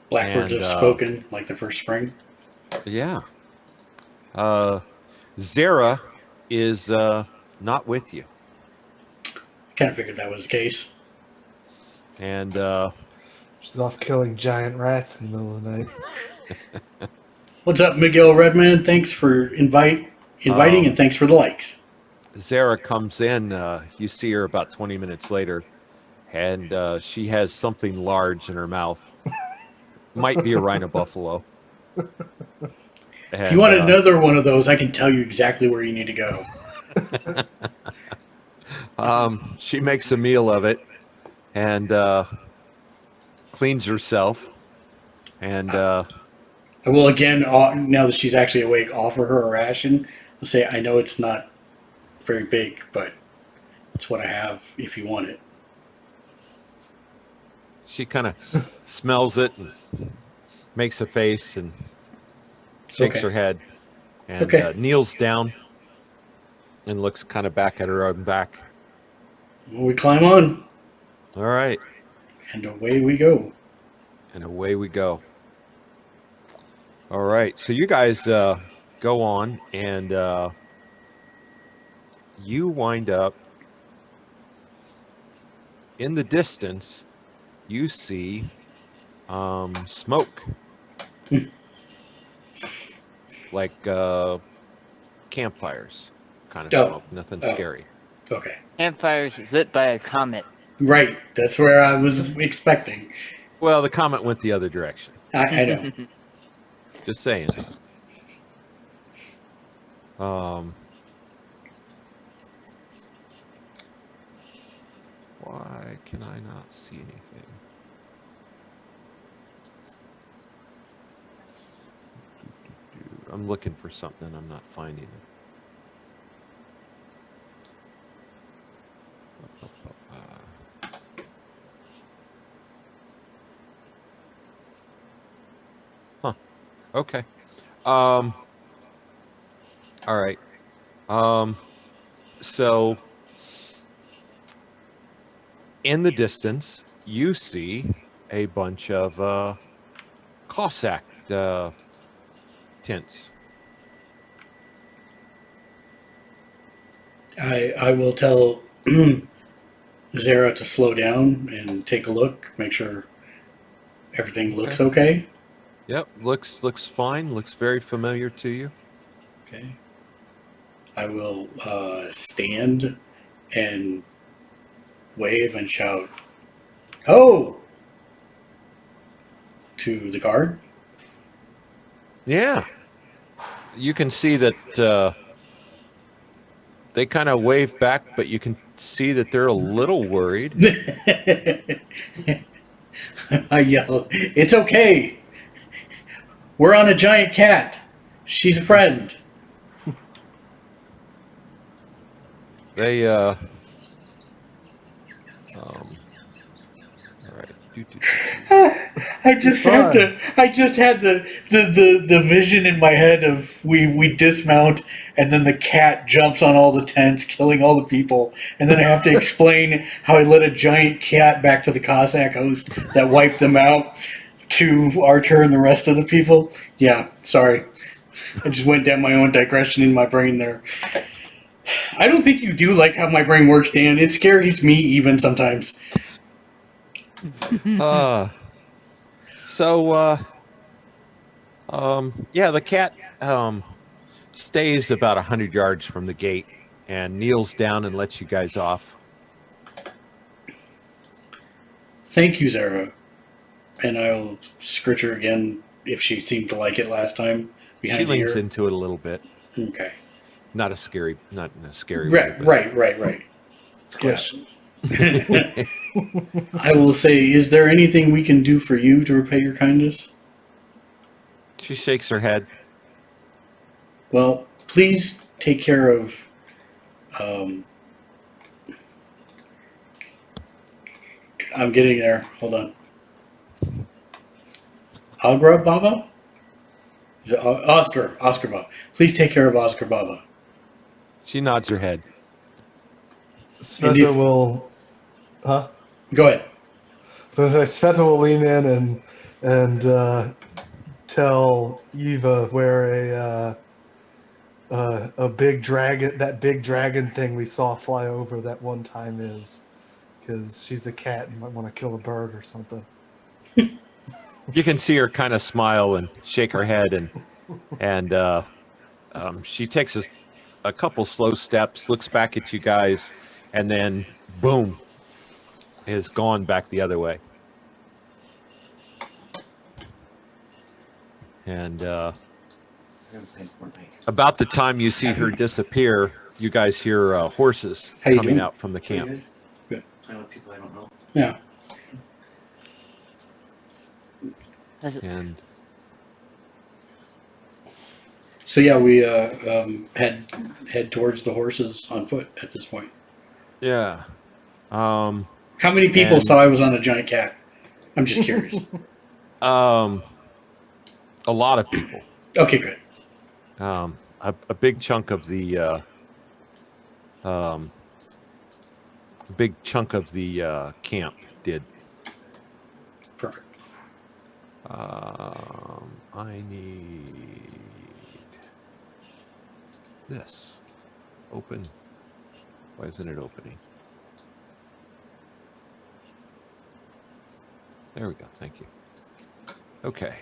Blackbirds have spoken like the first spring. Yeah. Zara is not with you. Kind of figured that was the case. And She's off killing giant rats in the middle of the night. What's up, Miguel Redman? Thanks for inviting and thanks for the likes. Zara comes in. You see her about 20 minutes later, and she has something large in her mouth. Might be a rhino buffalo. If you want another one of those, I can tell you exactly where you need to go. She makes a meal of it and cleans herself. And I will again, now that she's actually awake, offer her a ration. I'll say, I know it's not very big, but it's what I have if you want it. she kind of smells it and makes a face and shakes her head and kneels down and looks kind of back at her own back. Well, we climb on. All right. And away we go. And away we go. All right. So you guys go on and you wind up in the distance. You see smoke. Like campfires kind of smoke. Nothing scary. Okay. Campfires lit by a comet. Right. That's where I was expecting. Well, the comet went the other direction. I know. Just saying. Why can I not see anything? I'm looking for something and I'm not finding it. Huh. Okay. All right. So in the distance, you see a bunch of Cossack tents. I will tell Zara to slow down and take a look, make sure everything looks okay. Yep, looks fine. Looks very familiar to you. Okay. I will stand and wave and shout, "Ho!" to the guard. Yeah. You can see that they kind of wave back, but you can see that they're a little worried. I yell, "It's okay. We're on a giant cat. She's a friend." They all right. I just had the vision in my head of we dismount and then the cat jumps on all the tents, killing all the people, and then I have to explain how I led a giant cat back to the Cossack host that wiped them out to Archer and the rest of the people. Yeah, sorry. I just went down my own digression in my brain there. I don't think you do like how my brain works, Dan. It scares me even sometimes. Yeah, the cat stays about 100 yards from the gate and kneels down and lets you guys off. Thank you, Zara. And I'll scritch her again if she seemed to like it last time She behind the leans ear. into it a little bit. Okay. Not in a scary way. Right. Squish. I will say, is there anything we can do for you to repay your kindness? She shakes her head. Well, please take care of. I'm getting there. Hold on. Agra Baba? Is it Oscar? Oscar Baba. Please take care of Oscar Baba. She nods her head. Sveta will. Huh? Go ahead. So Sveta will lean in and tell Eva where a big dragon, that big dragon thing we saw fly over that one time is, because she's a cat and might want to kill a bird or something. You can see her kind of smile and shake her head, and she takes a couple slow steps, looks back at you guys, and then boom, is gone back the other way. And about the time you see her disappear, you guys hear horses How you coming doing? out from the camp. Good. I know people I don't know. Yeah. And So yeah, we head towards the horses on foot at this point. yeah, How many people And- saw I was on a giant cat? I'm just curious. a lot of people. Okay, good. A big chunk of the camp did. Perfect. I need this. Open. Why isn't it opening? There we go. Thank you. Okay.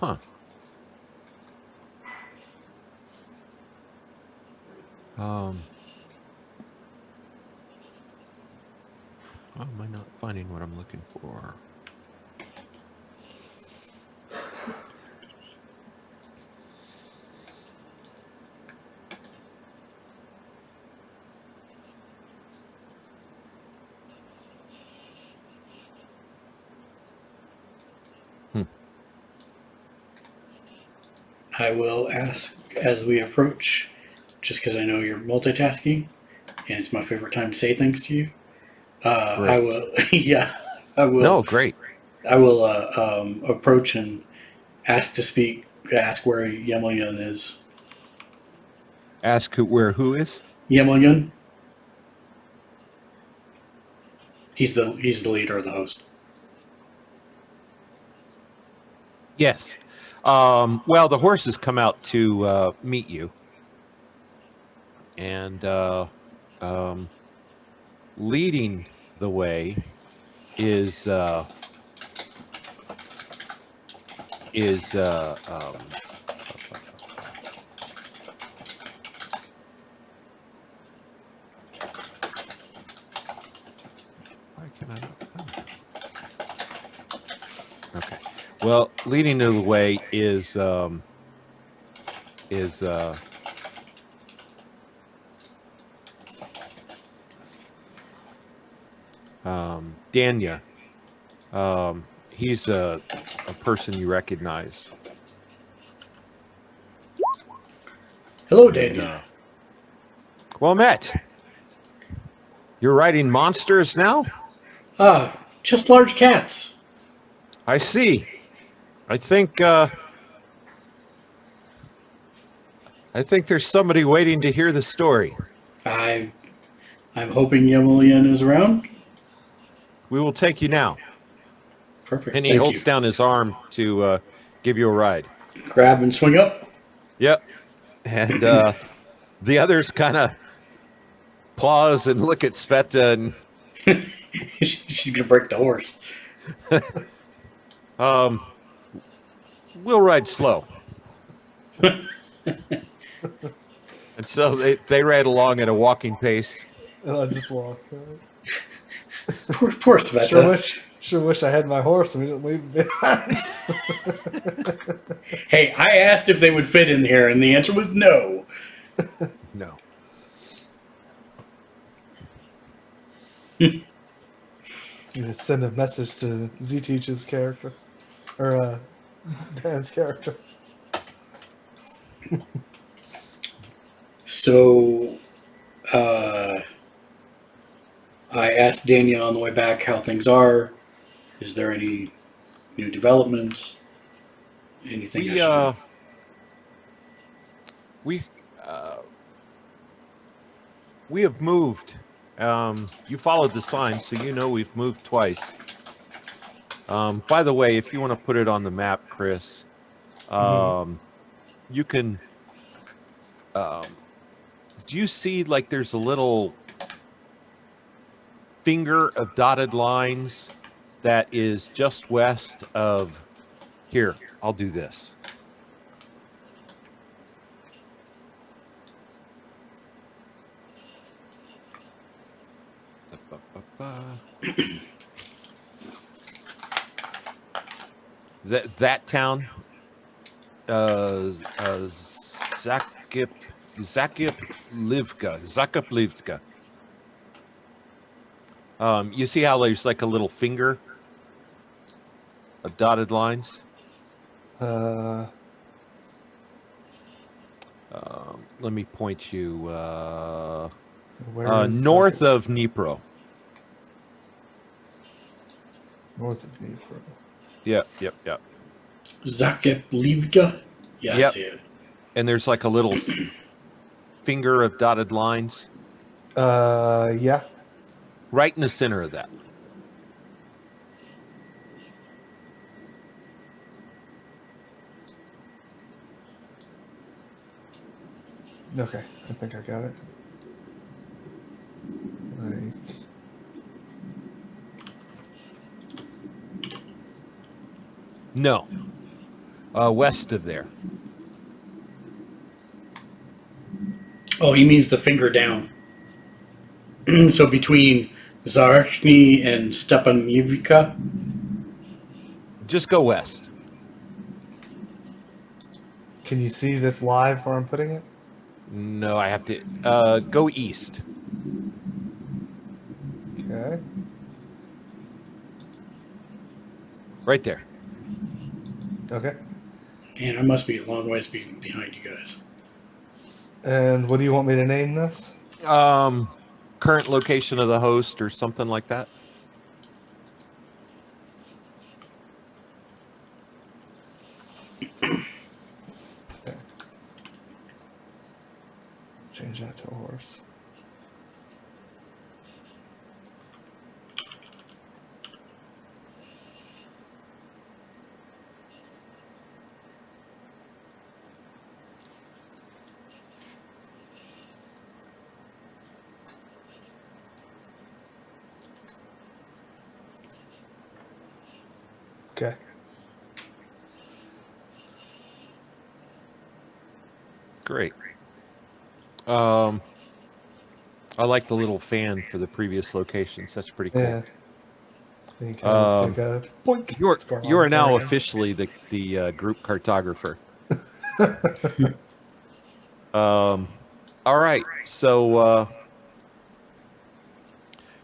Huh. Why am I not finding what I'm looking for? I will ask as we approach, just because I know you're multitasking, and it's my favorite time to say things to you. I will. Yeah, I will. No, great. I will approach and ask to speak. Ask where Yemelyan is. Ask who is? Yemelyan. He's the leader of the host. Yes. Well, the horses come out to meet you, and leading the way is why can I not find it? Okay. Well, leading the way is Danya. He's a person you recognize. Hello, Daniel. Well met. You're riding monsters now? Just large cats. I see. I think there's somebody waiting to hear the story. I'm hoping Yemelyan is around. We will take you now. Perfect. And he Thank holds you. down his arm to give you a ride. Grab and swing up. Yep. And the others kind of pause and look at Sveta and She's gonna break the horse. we'll ride slow. And so they ride along at a walking pace. And I just walk. Poor Sveta. Sure wish I had my horse and we didn't leave it behind. Hey, I asked if they would fit in here, and the answer was no. No. You just send a message to Z Teach's character. Or Dan's character. So, I asked Danielle on the way back how things are. Is there any new developments? Anything We I should... we have moved. You followed the sign, so you know we've moved twice. By the way, if you want to put it on the map, Chris, you can. Do you see like there's a little finger of dotted lines that is just west of here? I'll do this. That town, Zakip Livka. You see how there's like a little finger of dotted lines? Where Let me point you is north of Dnipro. North of Dnipro. Yep. Zakip Livka? Yeah, I Yep. see it. And there's like a little finger of dotted lines Yeah. right in the center of that. Okay, I think I got it. Like, No, west of there. Oh, he means the finger down. So between Zarechny and Stepanivka? Just go west. can you see this live where I'm putting it? No, I have to go east. Okay. Right there. Okay. Man, I must be a long ways behind you guys. And what do you want me to name this? Current location of the host or something like that. Okay. Change that to a horse. Okay. Great. I like the little fan for the previous locations. That's pretty cool. Yeah. He kind of looks like a boink. You are now officially the group cartographer. All right, so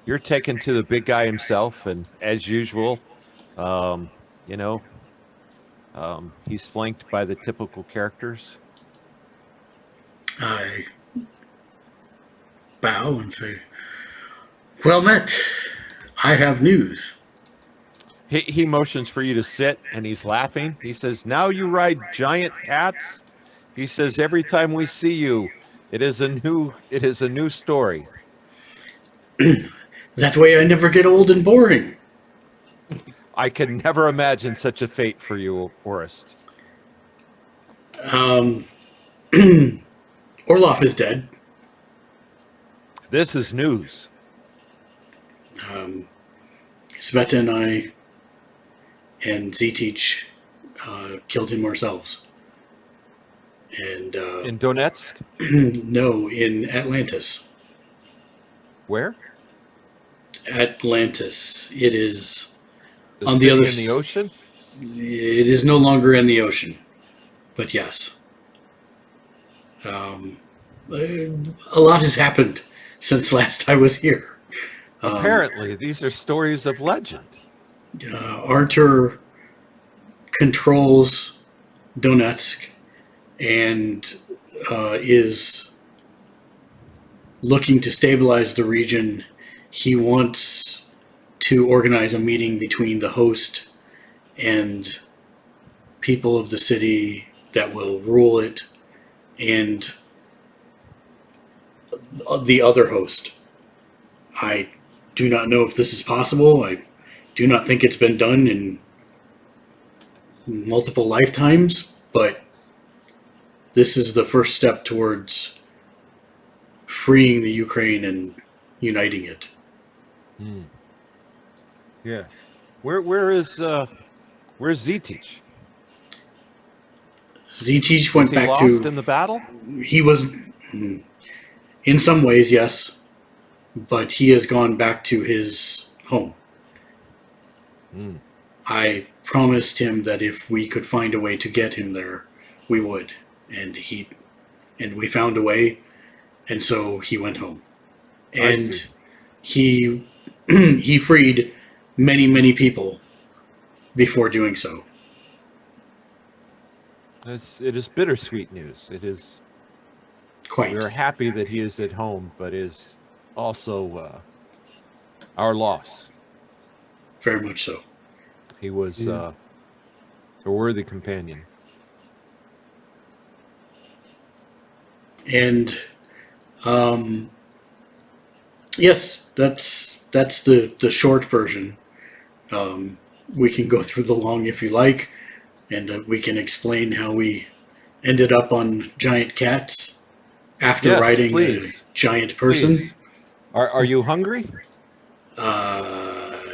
you're taken to the big guy himself, and as usual, he's flanked by the typical characters. I bow and say, "Well met. I have news." He motions for you to sit, and he's laughing. He says, "Now you ride giant cats." He says, "Every time we see you, it is a new story." That way I never get old and boring. I can never imagine such a fate for you, Orist. Orloff is dead. This is news. Sveta and I and Z-Teach killed him ourselves. And In Donetsk? no, in Atlantis. Where? Atlantis. It is The on the city other. in the ocean? It is no longer in the ocean, but yes. A lot has happened since last I was here. Apparently, these are stories of legend. Artur controls Donetsk and is looking to stabilize the region. He wants to organize a meeting between the host and people of the city that will rule it and the other host. I do not know if this is possible. I do not think it's been done in multiple lifetimes, but this is the first step towards freeing the Ukraine and uniting it. Yes. Where's Zetich? Zetich Was went he back lost to. in the battle? He was, in some ways, yes, but he has gone back to his home. I promised him that if we could find a way to get him there, we would, and we found a way, and so he went home, and he he freed many people before doing so. It is bittersweet news. It is. Quite. We're happy that he is at home, but is also our loss. Very much so. He was a worthy companion. And yes, that's the short version. We can go through the long if you like, and we can explain how we ended up on giant cats after riding a giant person. Please. Are you hungry?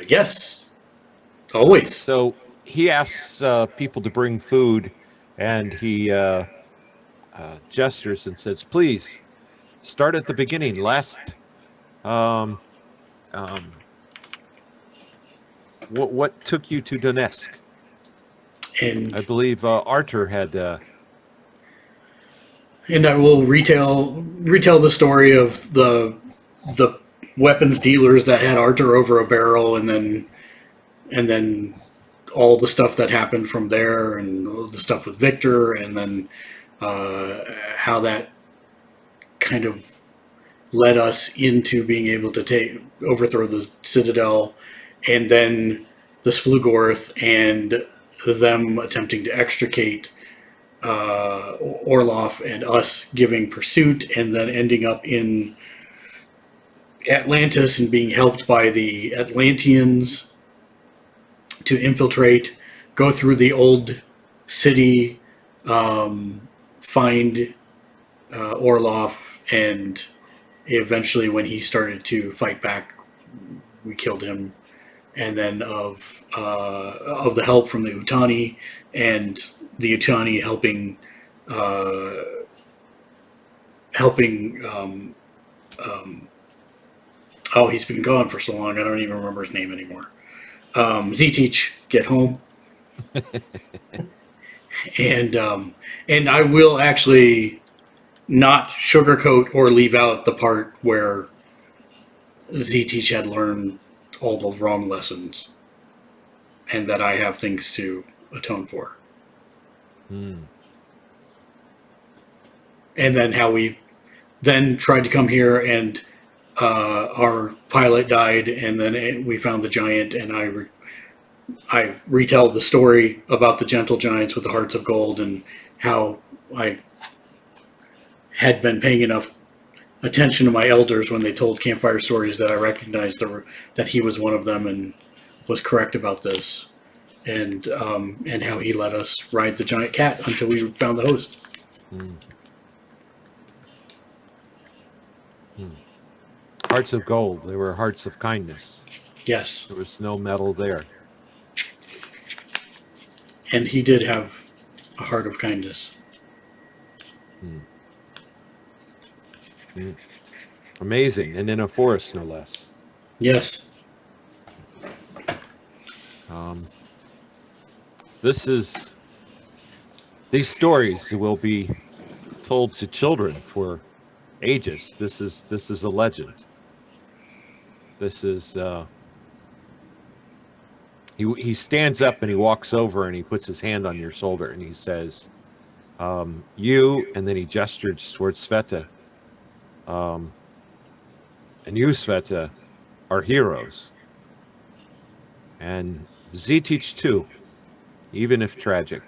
Yes, always. So he asks people to bring food, and he gestures and says, "Please start at the beginning. What took you to Donetsk?" And I believe Artur had. And I will retell the story of the weapons dealers that had Artur over a barrel, and then all the stuff that happened from there, and all the stuff with Victor, and then how that kind of led us into being able to overthrow the Citadel, and then the Splugorth, and them attempting to extricate Orloff, and us giving pursuit, and then ending up in Atlantis and being helped by the Atlanteans to infiltrate, go through the old city, find Orloff, and eventually when he started to fight back, we killed him. And then of the help from the Utani, and the Utani helping he's been gone for so long I don't even remember his name anymore. Zetich get home. and I will actually not sugarcoat or leave out the part where Zetich had learned all the wrong lessons, and that I have things to atone for. And then how we then tried to come here, and our pilot died, and then we found the giant, and I retell the story about the gentle giants with the hearts of gold, and how I had been paying enough attention to my elders when they told campfire stories that I recognized that he was one of them and was correct about this, and how he let us ride the giant cat until we found the host. Hearts of gold. They were hearts of kindness. Yes. There was no metal there. And he did have a heart of kindness. Amazing, and in a forest, no less. Yes. These stories will be told to children for ages. This is a legend. This is he stands up and he walks over and he puts his hand on your shoulder and he says, you, and then he gestured towards Sveta, and you, Sveta, are heroes. And Zetich too, even if tragic.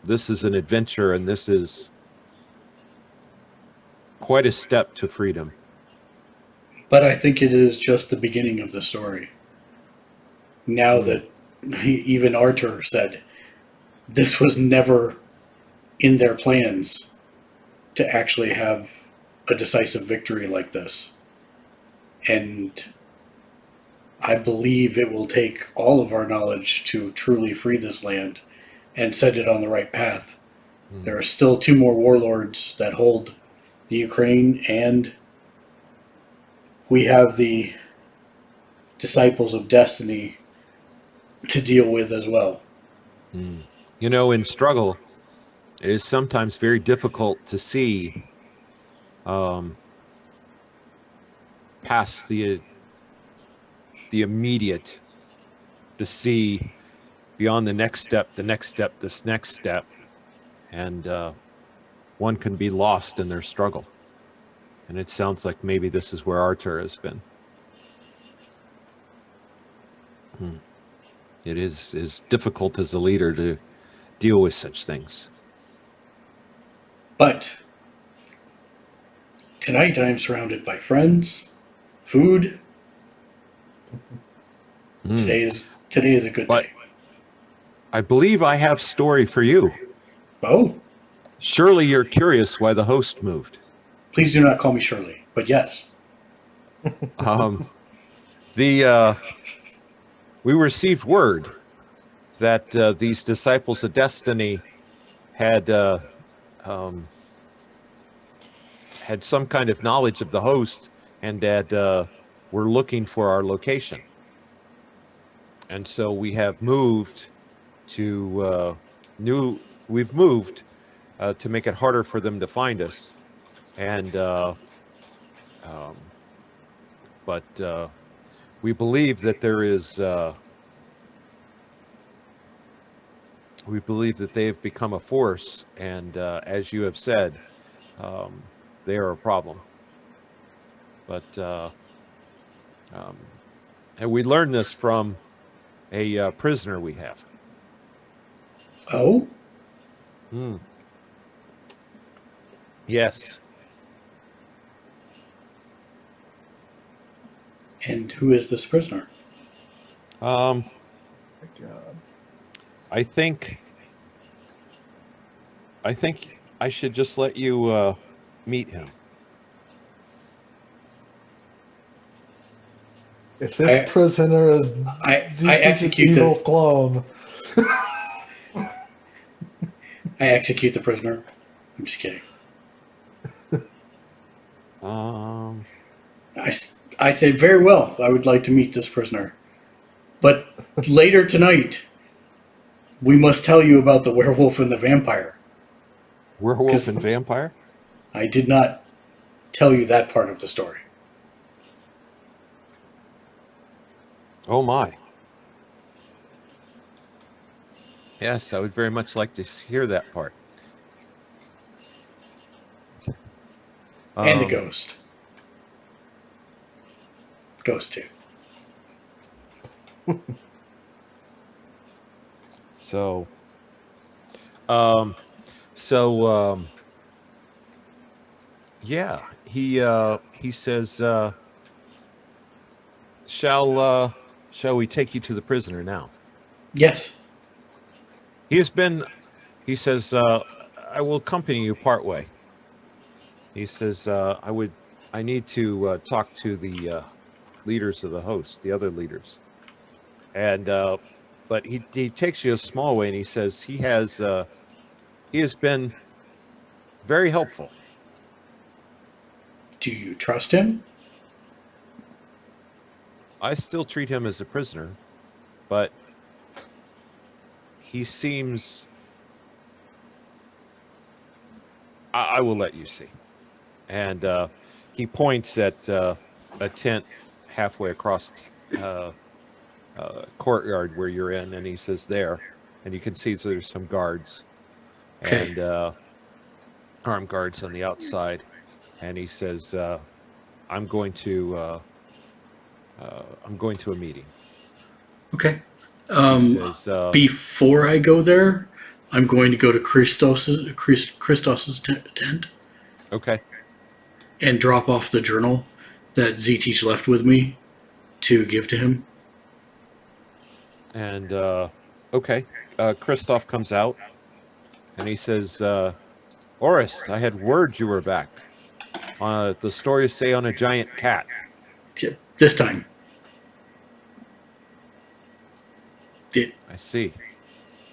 This is an adventure, and this is quite a step to freedom. But I think it is just the beginning of the story. Now that even Arthur said this was never in their plans to actually have a decisive victory like this. And I believe it will take all of our knowledge to truly free this land and set it on the right path. There are still 2 more warlords that hold the Ukraine, and we have the Disciples of Destiny to deal with as well. You know, in struggle, it is sometimes very difficult to see past the immediate, to see beyond the next step, this next step, and one can be lost in their struggle. And it sounds like maybe this is where Arthur has been. It is difficult as a leader to deal with such things. But tonight I am surrounded by friends, food. Today is a good day. I believe I have a story for you. Oh, Surely you're curious why the host moved. please do not call me Shirley, but yes. We received word that these Disciples of Destiny had some kind of knowledge of the host, and that were looking for our location. And so we have moved to we've moved to make it harder for them to find us. And but we believe that there is we believe that they have become a force, and as you have said, they are a problem. But and we learned this from a prisoner we have. Oh? Yes. And who is this prisoner? My God. I think I should just let you meet him. If this prisoner is I Zetich's execute evil clone. I execute the prisoner. I'm just kidding. I say, very well, I would like to meet this prisoner. But later tonight, we must tell you about the werewolf and the vampire. Werewolf and vampire? I did not tell you that part of the story. Oh my. Yes, I would very much like to hear that part. And the ghost. Ghost too. So, yeah, he says, shall we take you to the prisoner now? Yes. He says, I will accompany you part way. He says, I need to talk to the leaders of the host, the other leaders. And, but he takes you a small way, and he says he has been very helpful. Do you trust him? I still treat him as a prisoner, but he seems... I will let you see. And he points at a tent halfway across courtyard where you're in, and he says there, and you can see there's some guards Okay. and armed guards on the outside, and he says, I'm going to a meeting. Okay. He says, Before I go there, I'm going to go to Christos's tent okay. and drop off the journal that Ztich left with me to give to him. And okay, Christoph comes out, and he says, Oris, I had word you were back. The stories say on a giant cat. This time. I see.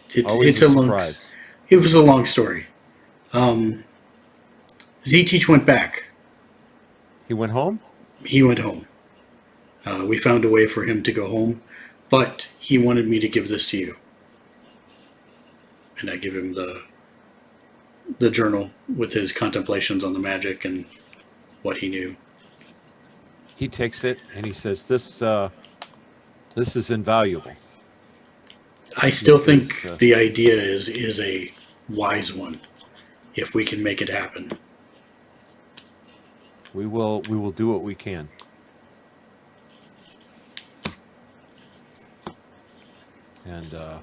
It's a long. surprise. It was a long story. Ztich went back. He went home? He went home. We found a way for him to go home, but he wanted me to give this to you. And I give him the journal with his contemplations on the magic and what he knew. He takes it and he says, this is invaluable. I still think the idea is a wise one, if we can make it happen. We will do what we can. And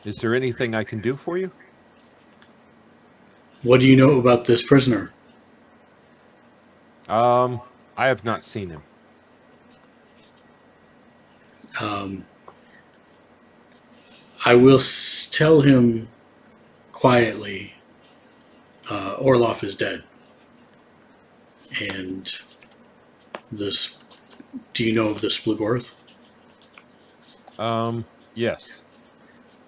is there anything I can do for you? What do you know about this prisoner? I have not seen him. I will tell him quietly, Orloff is dead. And this, do you know of the Splugorth? Yes.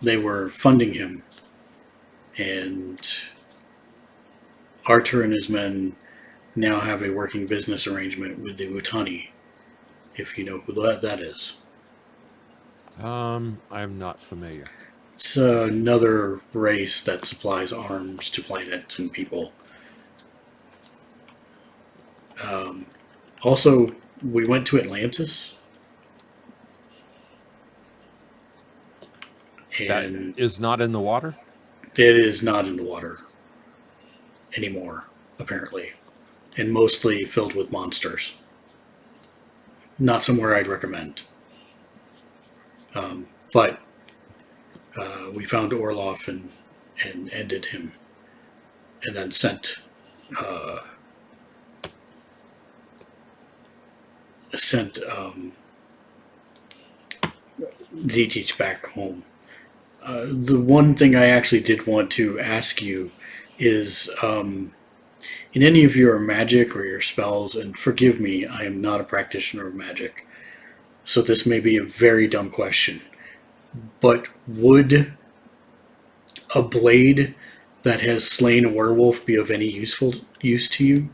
They were funding him. And Artur and his men now have a working business arrangement with the Utani, if you know who that is. I'm not familiar. It's another race that supplies arms to planets and people. Also, we went to Atlantis. And that is not in the water? It is not in the water anymore, apparently. And mostly filled with monsters. Not somewhere I'd recommend. But we found Orloff and ended him. And then sent Ztich back home. The one thing I actually did want to ask you is, in any of your magic or your spells, and forgive me, I am not a practitioner of magic, so this may be a very dumb question, but would a blade that has slain a werewolf be of any use to you?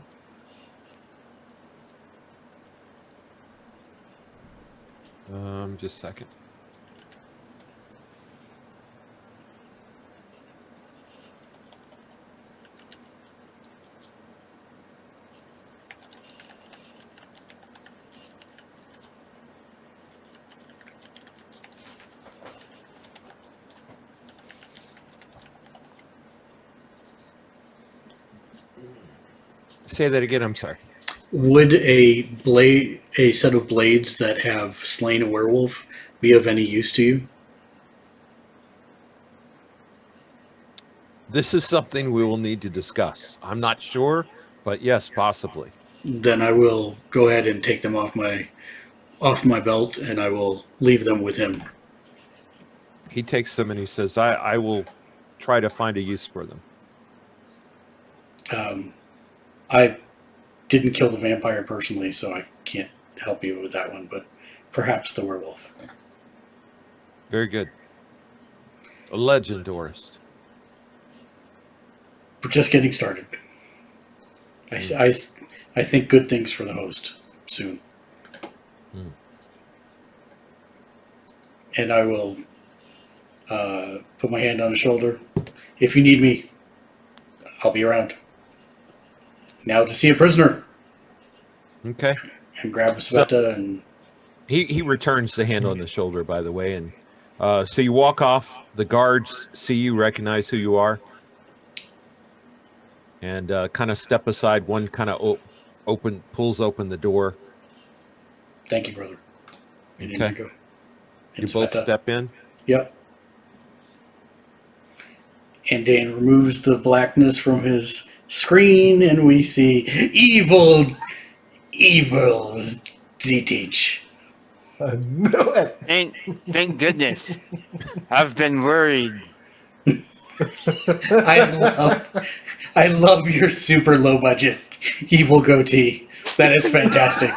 Just a second. Say that again, I'm sorry. Would a set of blades that have slain a werewolf be of any use to you? This is something we will need to discuss. I'm not sure, but yes, possibly. Then I will go ahead and take them off my belt, and I will leave them with him. He takes them and he says, I will try to find a use for them. I didn't kill the vampire personally, so I can't help you with that one, but perhaps the werewolf. Very good. A legendorist. We're just getting started. I think good things for the host soon. Hmm. And I will put my hand on his shoulder. If you need me, I'll be around. Now to see a prisoner. Okay. And grab a So- Sveta and He returns the hand on the shoulder, by the way, and so you walk off. The guards see you, recognize who you are, and kind of step aside. One kind of pulls open the door. thank you, brother. And Okay. Inigo. You And both Sveta. step in. Yep. And Dan removes the blackness from his screen, and we see evil Z-Teach. I knew it. Thank goodness. I've been worried. I love your super low budget evil goatee. That is fantastic.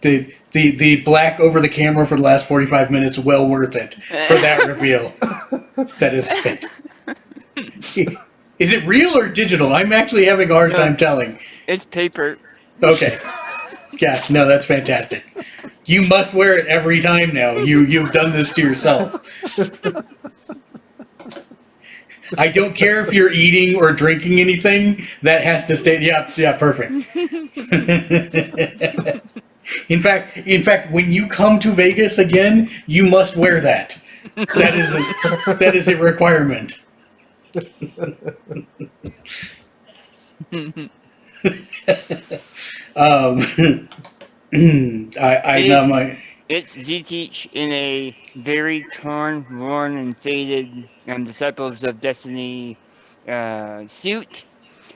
The black over the camera for the last 45 minutes, well worth it for that reveal. That is fantastic. Is it real or digital? I'm actually having a hard time telling. It's paper. Okay. Yeah, no, that's fantastic. You must wear it every time now. You've done this to yourself. I don't care if you're eating or drinking anything. That has to stay. Yeah, perfect. In fact, when you come to Vegas again, you must wear that. That is a requirement. I know my. It's Z-Teach in a very torn, worn, and faded Disciples of Destiny suit.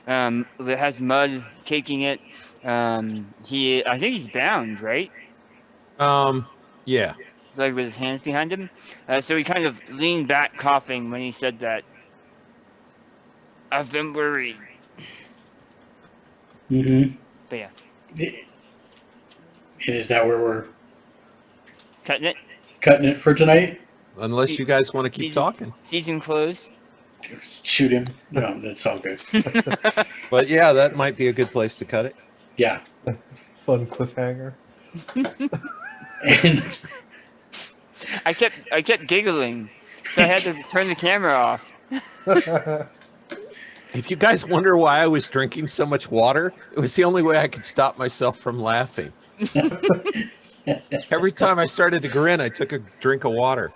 That has mud caking it. I think he's bound, right? Yeah. Like with his hands behind him. So he kind of leaned back, coughing when he said that. I've been worried. Mm-hmm. But yeah, And is that where we're cutting it. cutting it for tonight? Unless you guys want to keep talking. Season closed. Shoot him. No, that's all good. But yeah, that might be a good place to cut it. Yeah. Fun cliffhanger. And I kept giggling, so I had to turn the camera off. If you guys wonder why I was drinking so much water, it was the only way I could stop myself from laughing. Every time I started to grin, I took a drink of water.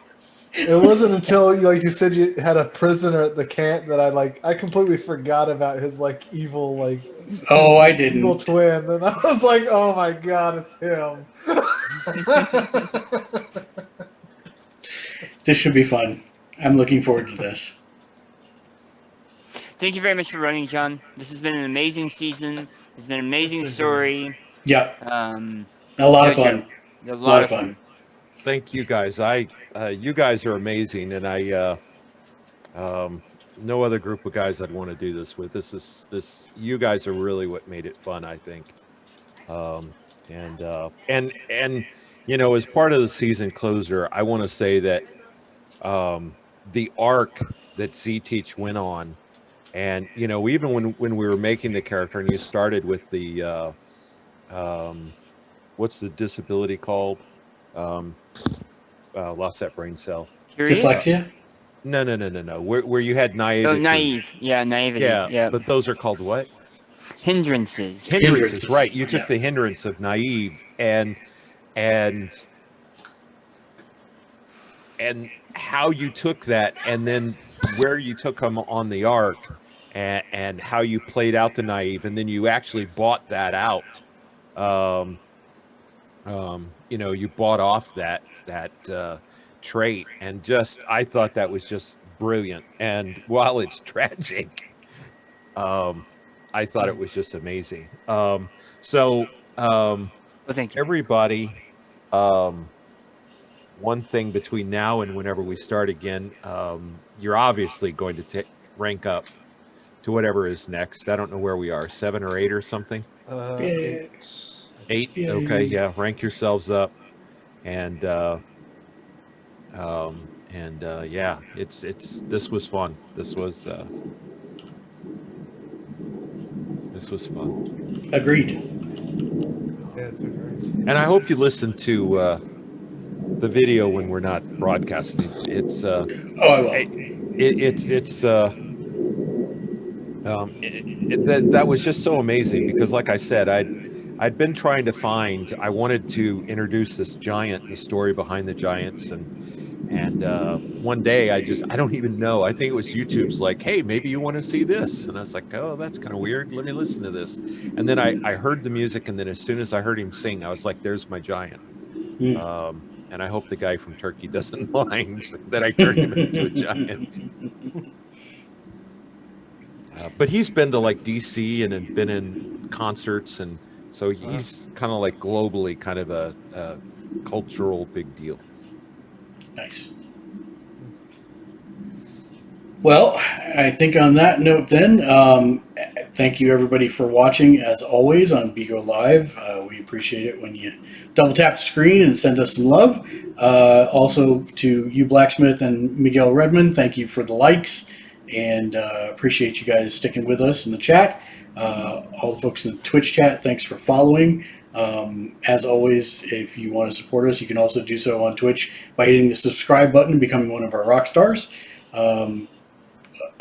It wasn't until you said you had a prisoner at the camp that I completely forgot about his evil oh, I evil didn't. twin, and I was like, oh my god, it's him. This should be fun. I'm looking forward to this. Thank you very much for running, John. This has been an amazing season. It's been an amazing Yes, it story. Yeah. A A lot of fun. lot of fun. Thank you guys. You guys are amazing, and no other group of guys I'd want to do this with. You guys are really what made it fun, I think. And as part of the season closer, I want to say that the arc that Z-Teach went on, and even when we were making the character, and you started with the what's the disability called? Lost that brain cell. Curious? Dyslexia? No. Where you had naivety. Oh, naive. Yeah, naivety. Yeah, but those are called what? Hindrances. Hindrances, right? You took yeah. the hindrance of naive and how you took that, and then where you took them on the arc, and how you played out the naive, and then you actually bought that out. You bought off that trait, and I thought that was just brilliant. And while it's tragic, I thought it was just amazing. Well, thank you. Everybody, one thing between now and whenever we start again, you're obviously going to rank up to whatever is next. I don't know where we are, 7 or 8 or something. 8. 8. Yay. Okay, yeah. Rank yourselves up, and yeah, it's this was fun. This was fun, Agreed. Yeah, it's been great. and I hope you listen to the video when we're not broadcasting. It's Oh, I will. it's that was just so amazing because, like I said, I'd been trying to find. I wanted to introduce this giant, the story behind the giants, and one day I don't even know. I think it was YouTube's like, hey, maybe you want to see this, and I was like, oh, that's kind of weird. Let me listen to this, and then I heard the music, and then as soon as I heard him sing, I was like, there's my giant. And I hope the guy from Turkey doesn't mind that I turned him into a giant. But he's been to like DC and been in concerts, and so he's kind of like globally kind of a cultural big deal. Nice. Well, I think on that note then, thank you everybody for watching as always on Bigo Live. We appreciate it when you double tap the screen and send us some love. Also to you Blacksmith and Miguel Redmond, thank you for the likes and appreciate you guys sticking with us in the chat. All the folks in the Twitch chat, thanks for following. As always, if you want to support us, you can also do so on Twitch by hitting the subscribe button and becoming one of our rock stars. On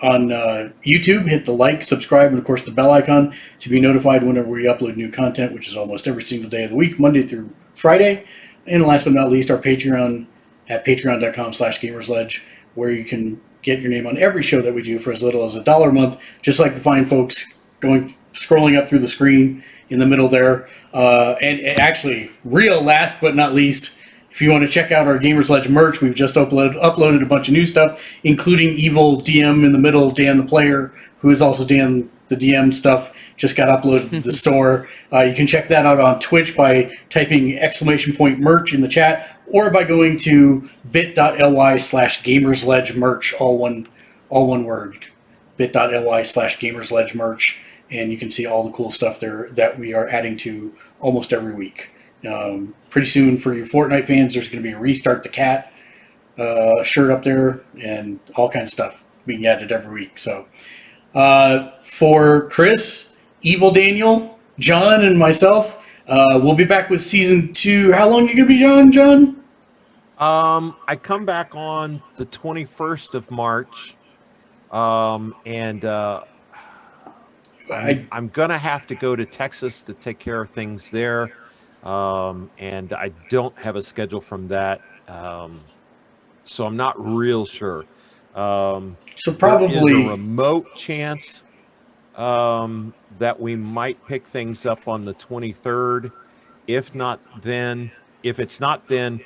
YouTube, hit the like, subscribe, and of course the bell icon to be notified whenever we upload new content, which is almost every single day of the week, Monday through Friday. And last but not least, our Patreon at patreon.com/gamersledge, where you can get your name on every show that we do for as little as $1 a month, just like the fine folks scrolling up through the screen in the middle there. And actually, real last but not least, if you want to check out our Gamers Ledge merch, we've just uploaded a bunch of new stuff, including Evil DM in the middle, Dan the Player, who is also Dan the DM stuff, just got uploaded to the store. You can check that out on Twitch by typing !merch in the chat, or by going to bit.ly/gamersledge-merch, all one word, bit.ly/gamersledge-merch, and you can see all the cool stuff there that we are adding to almost every week. Pretty soon for you Fortnite fans, there's going to be a Restart the Cat shirt up there and all kinds of stuff being added every week. So for Chris, Evil Daniel, John, and myself, we'll be back with season 2. How long are you going to be on, John? I come back on the 21st of March, and I'm gonna have to go to Texas to take care of things there, and I don't have a schedule from that, so I'm not real sure. So There probably is a remote chance that we might pick things up on the 23rd. If not, then if it's not, then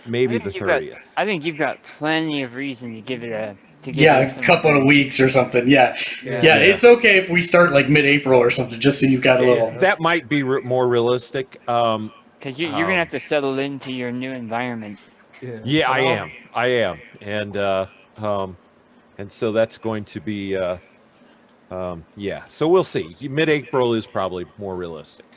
maybe the 30th. I think you've got plenty of reason to give it a a couple of weeks or something. Yeah, it's okay if we start like mid-April or something, just so you've got a little. That might be more realistic. Because you're gonna have to settle into your new environment. Yeah, I am, and so that's going to be yeah. So we'll see. Mid-April is probably more realistic.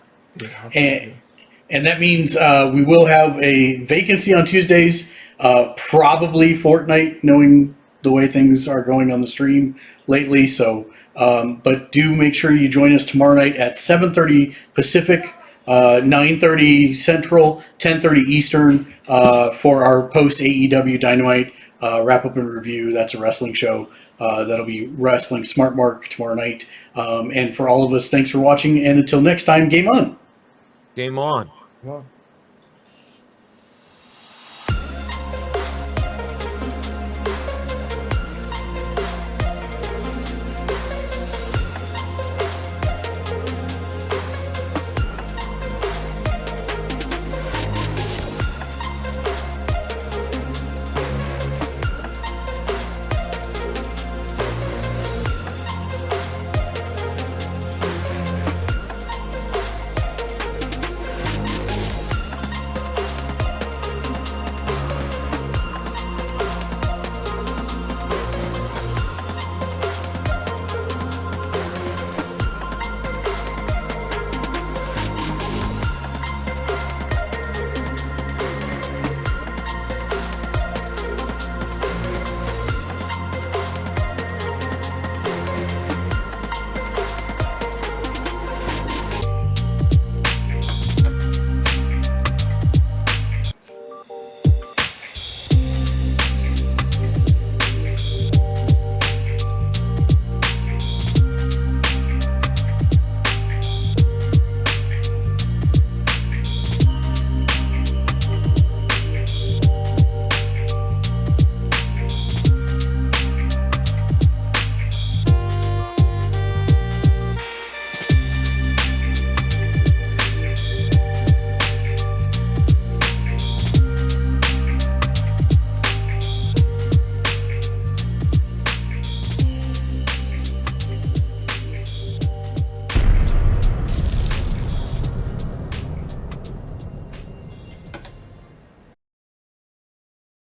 And that means we will have a vacancy on Tuesdays, probably Fortnite, knowing the way things are going on the stream lately. So, but do make sure you join us tomorrow night at 7:30 Pacific, 9:30 Central, 10:30 Eastern for our post AEW Dynamite wrap up and review. That's a wrestling show. That'll be Wrestling Smart Mark tomorrow night. And for all of us, thanks for watching. And until next time, game on. Game on. Well.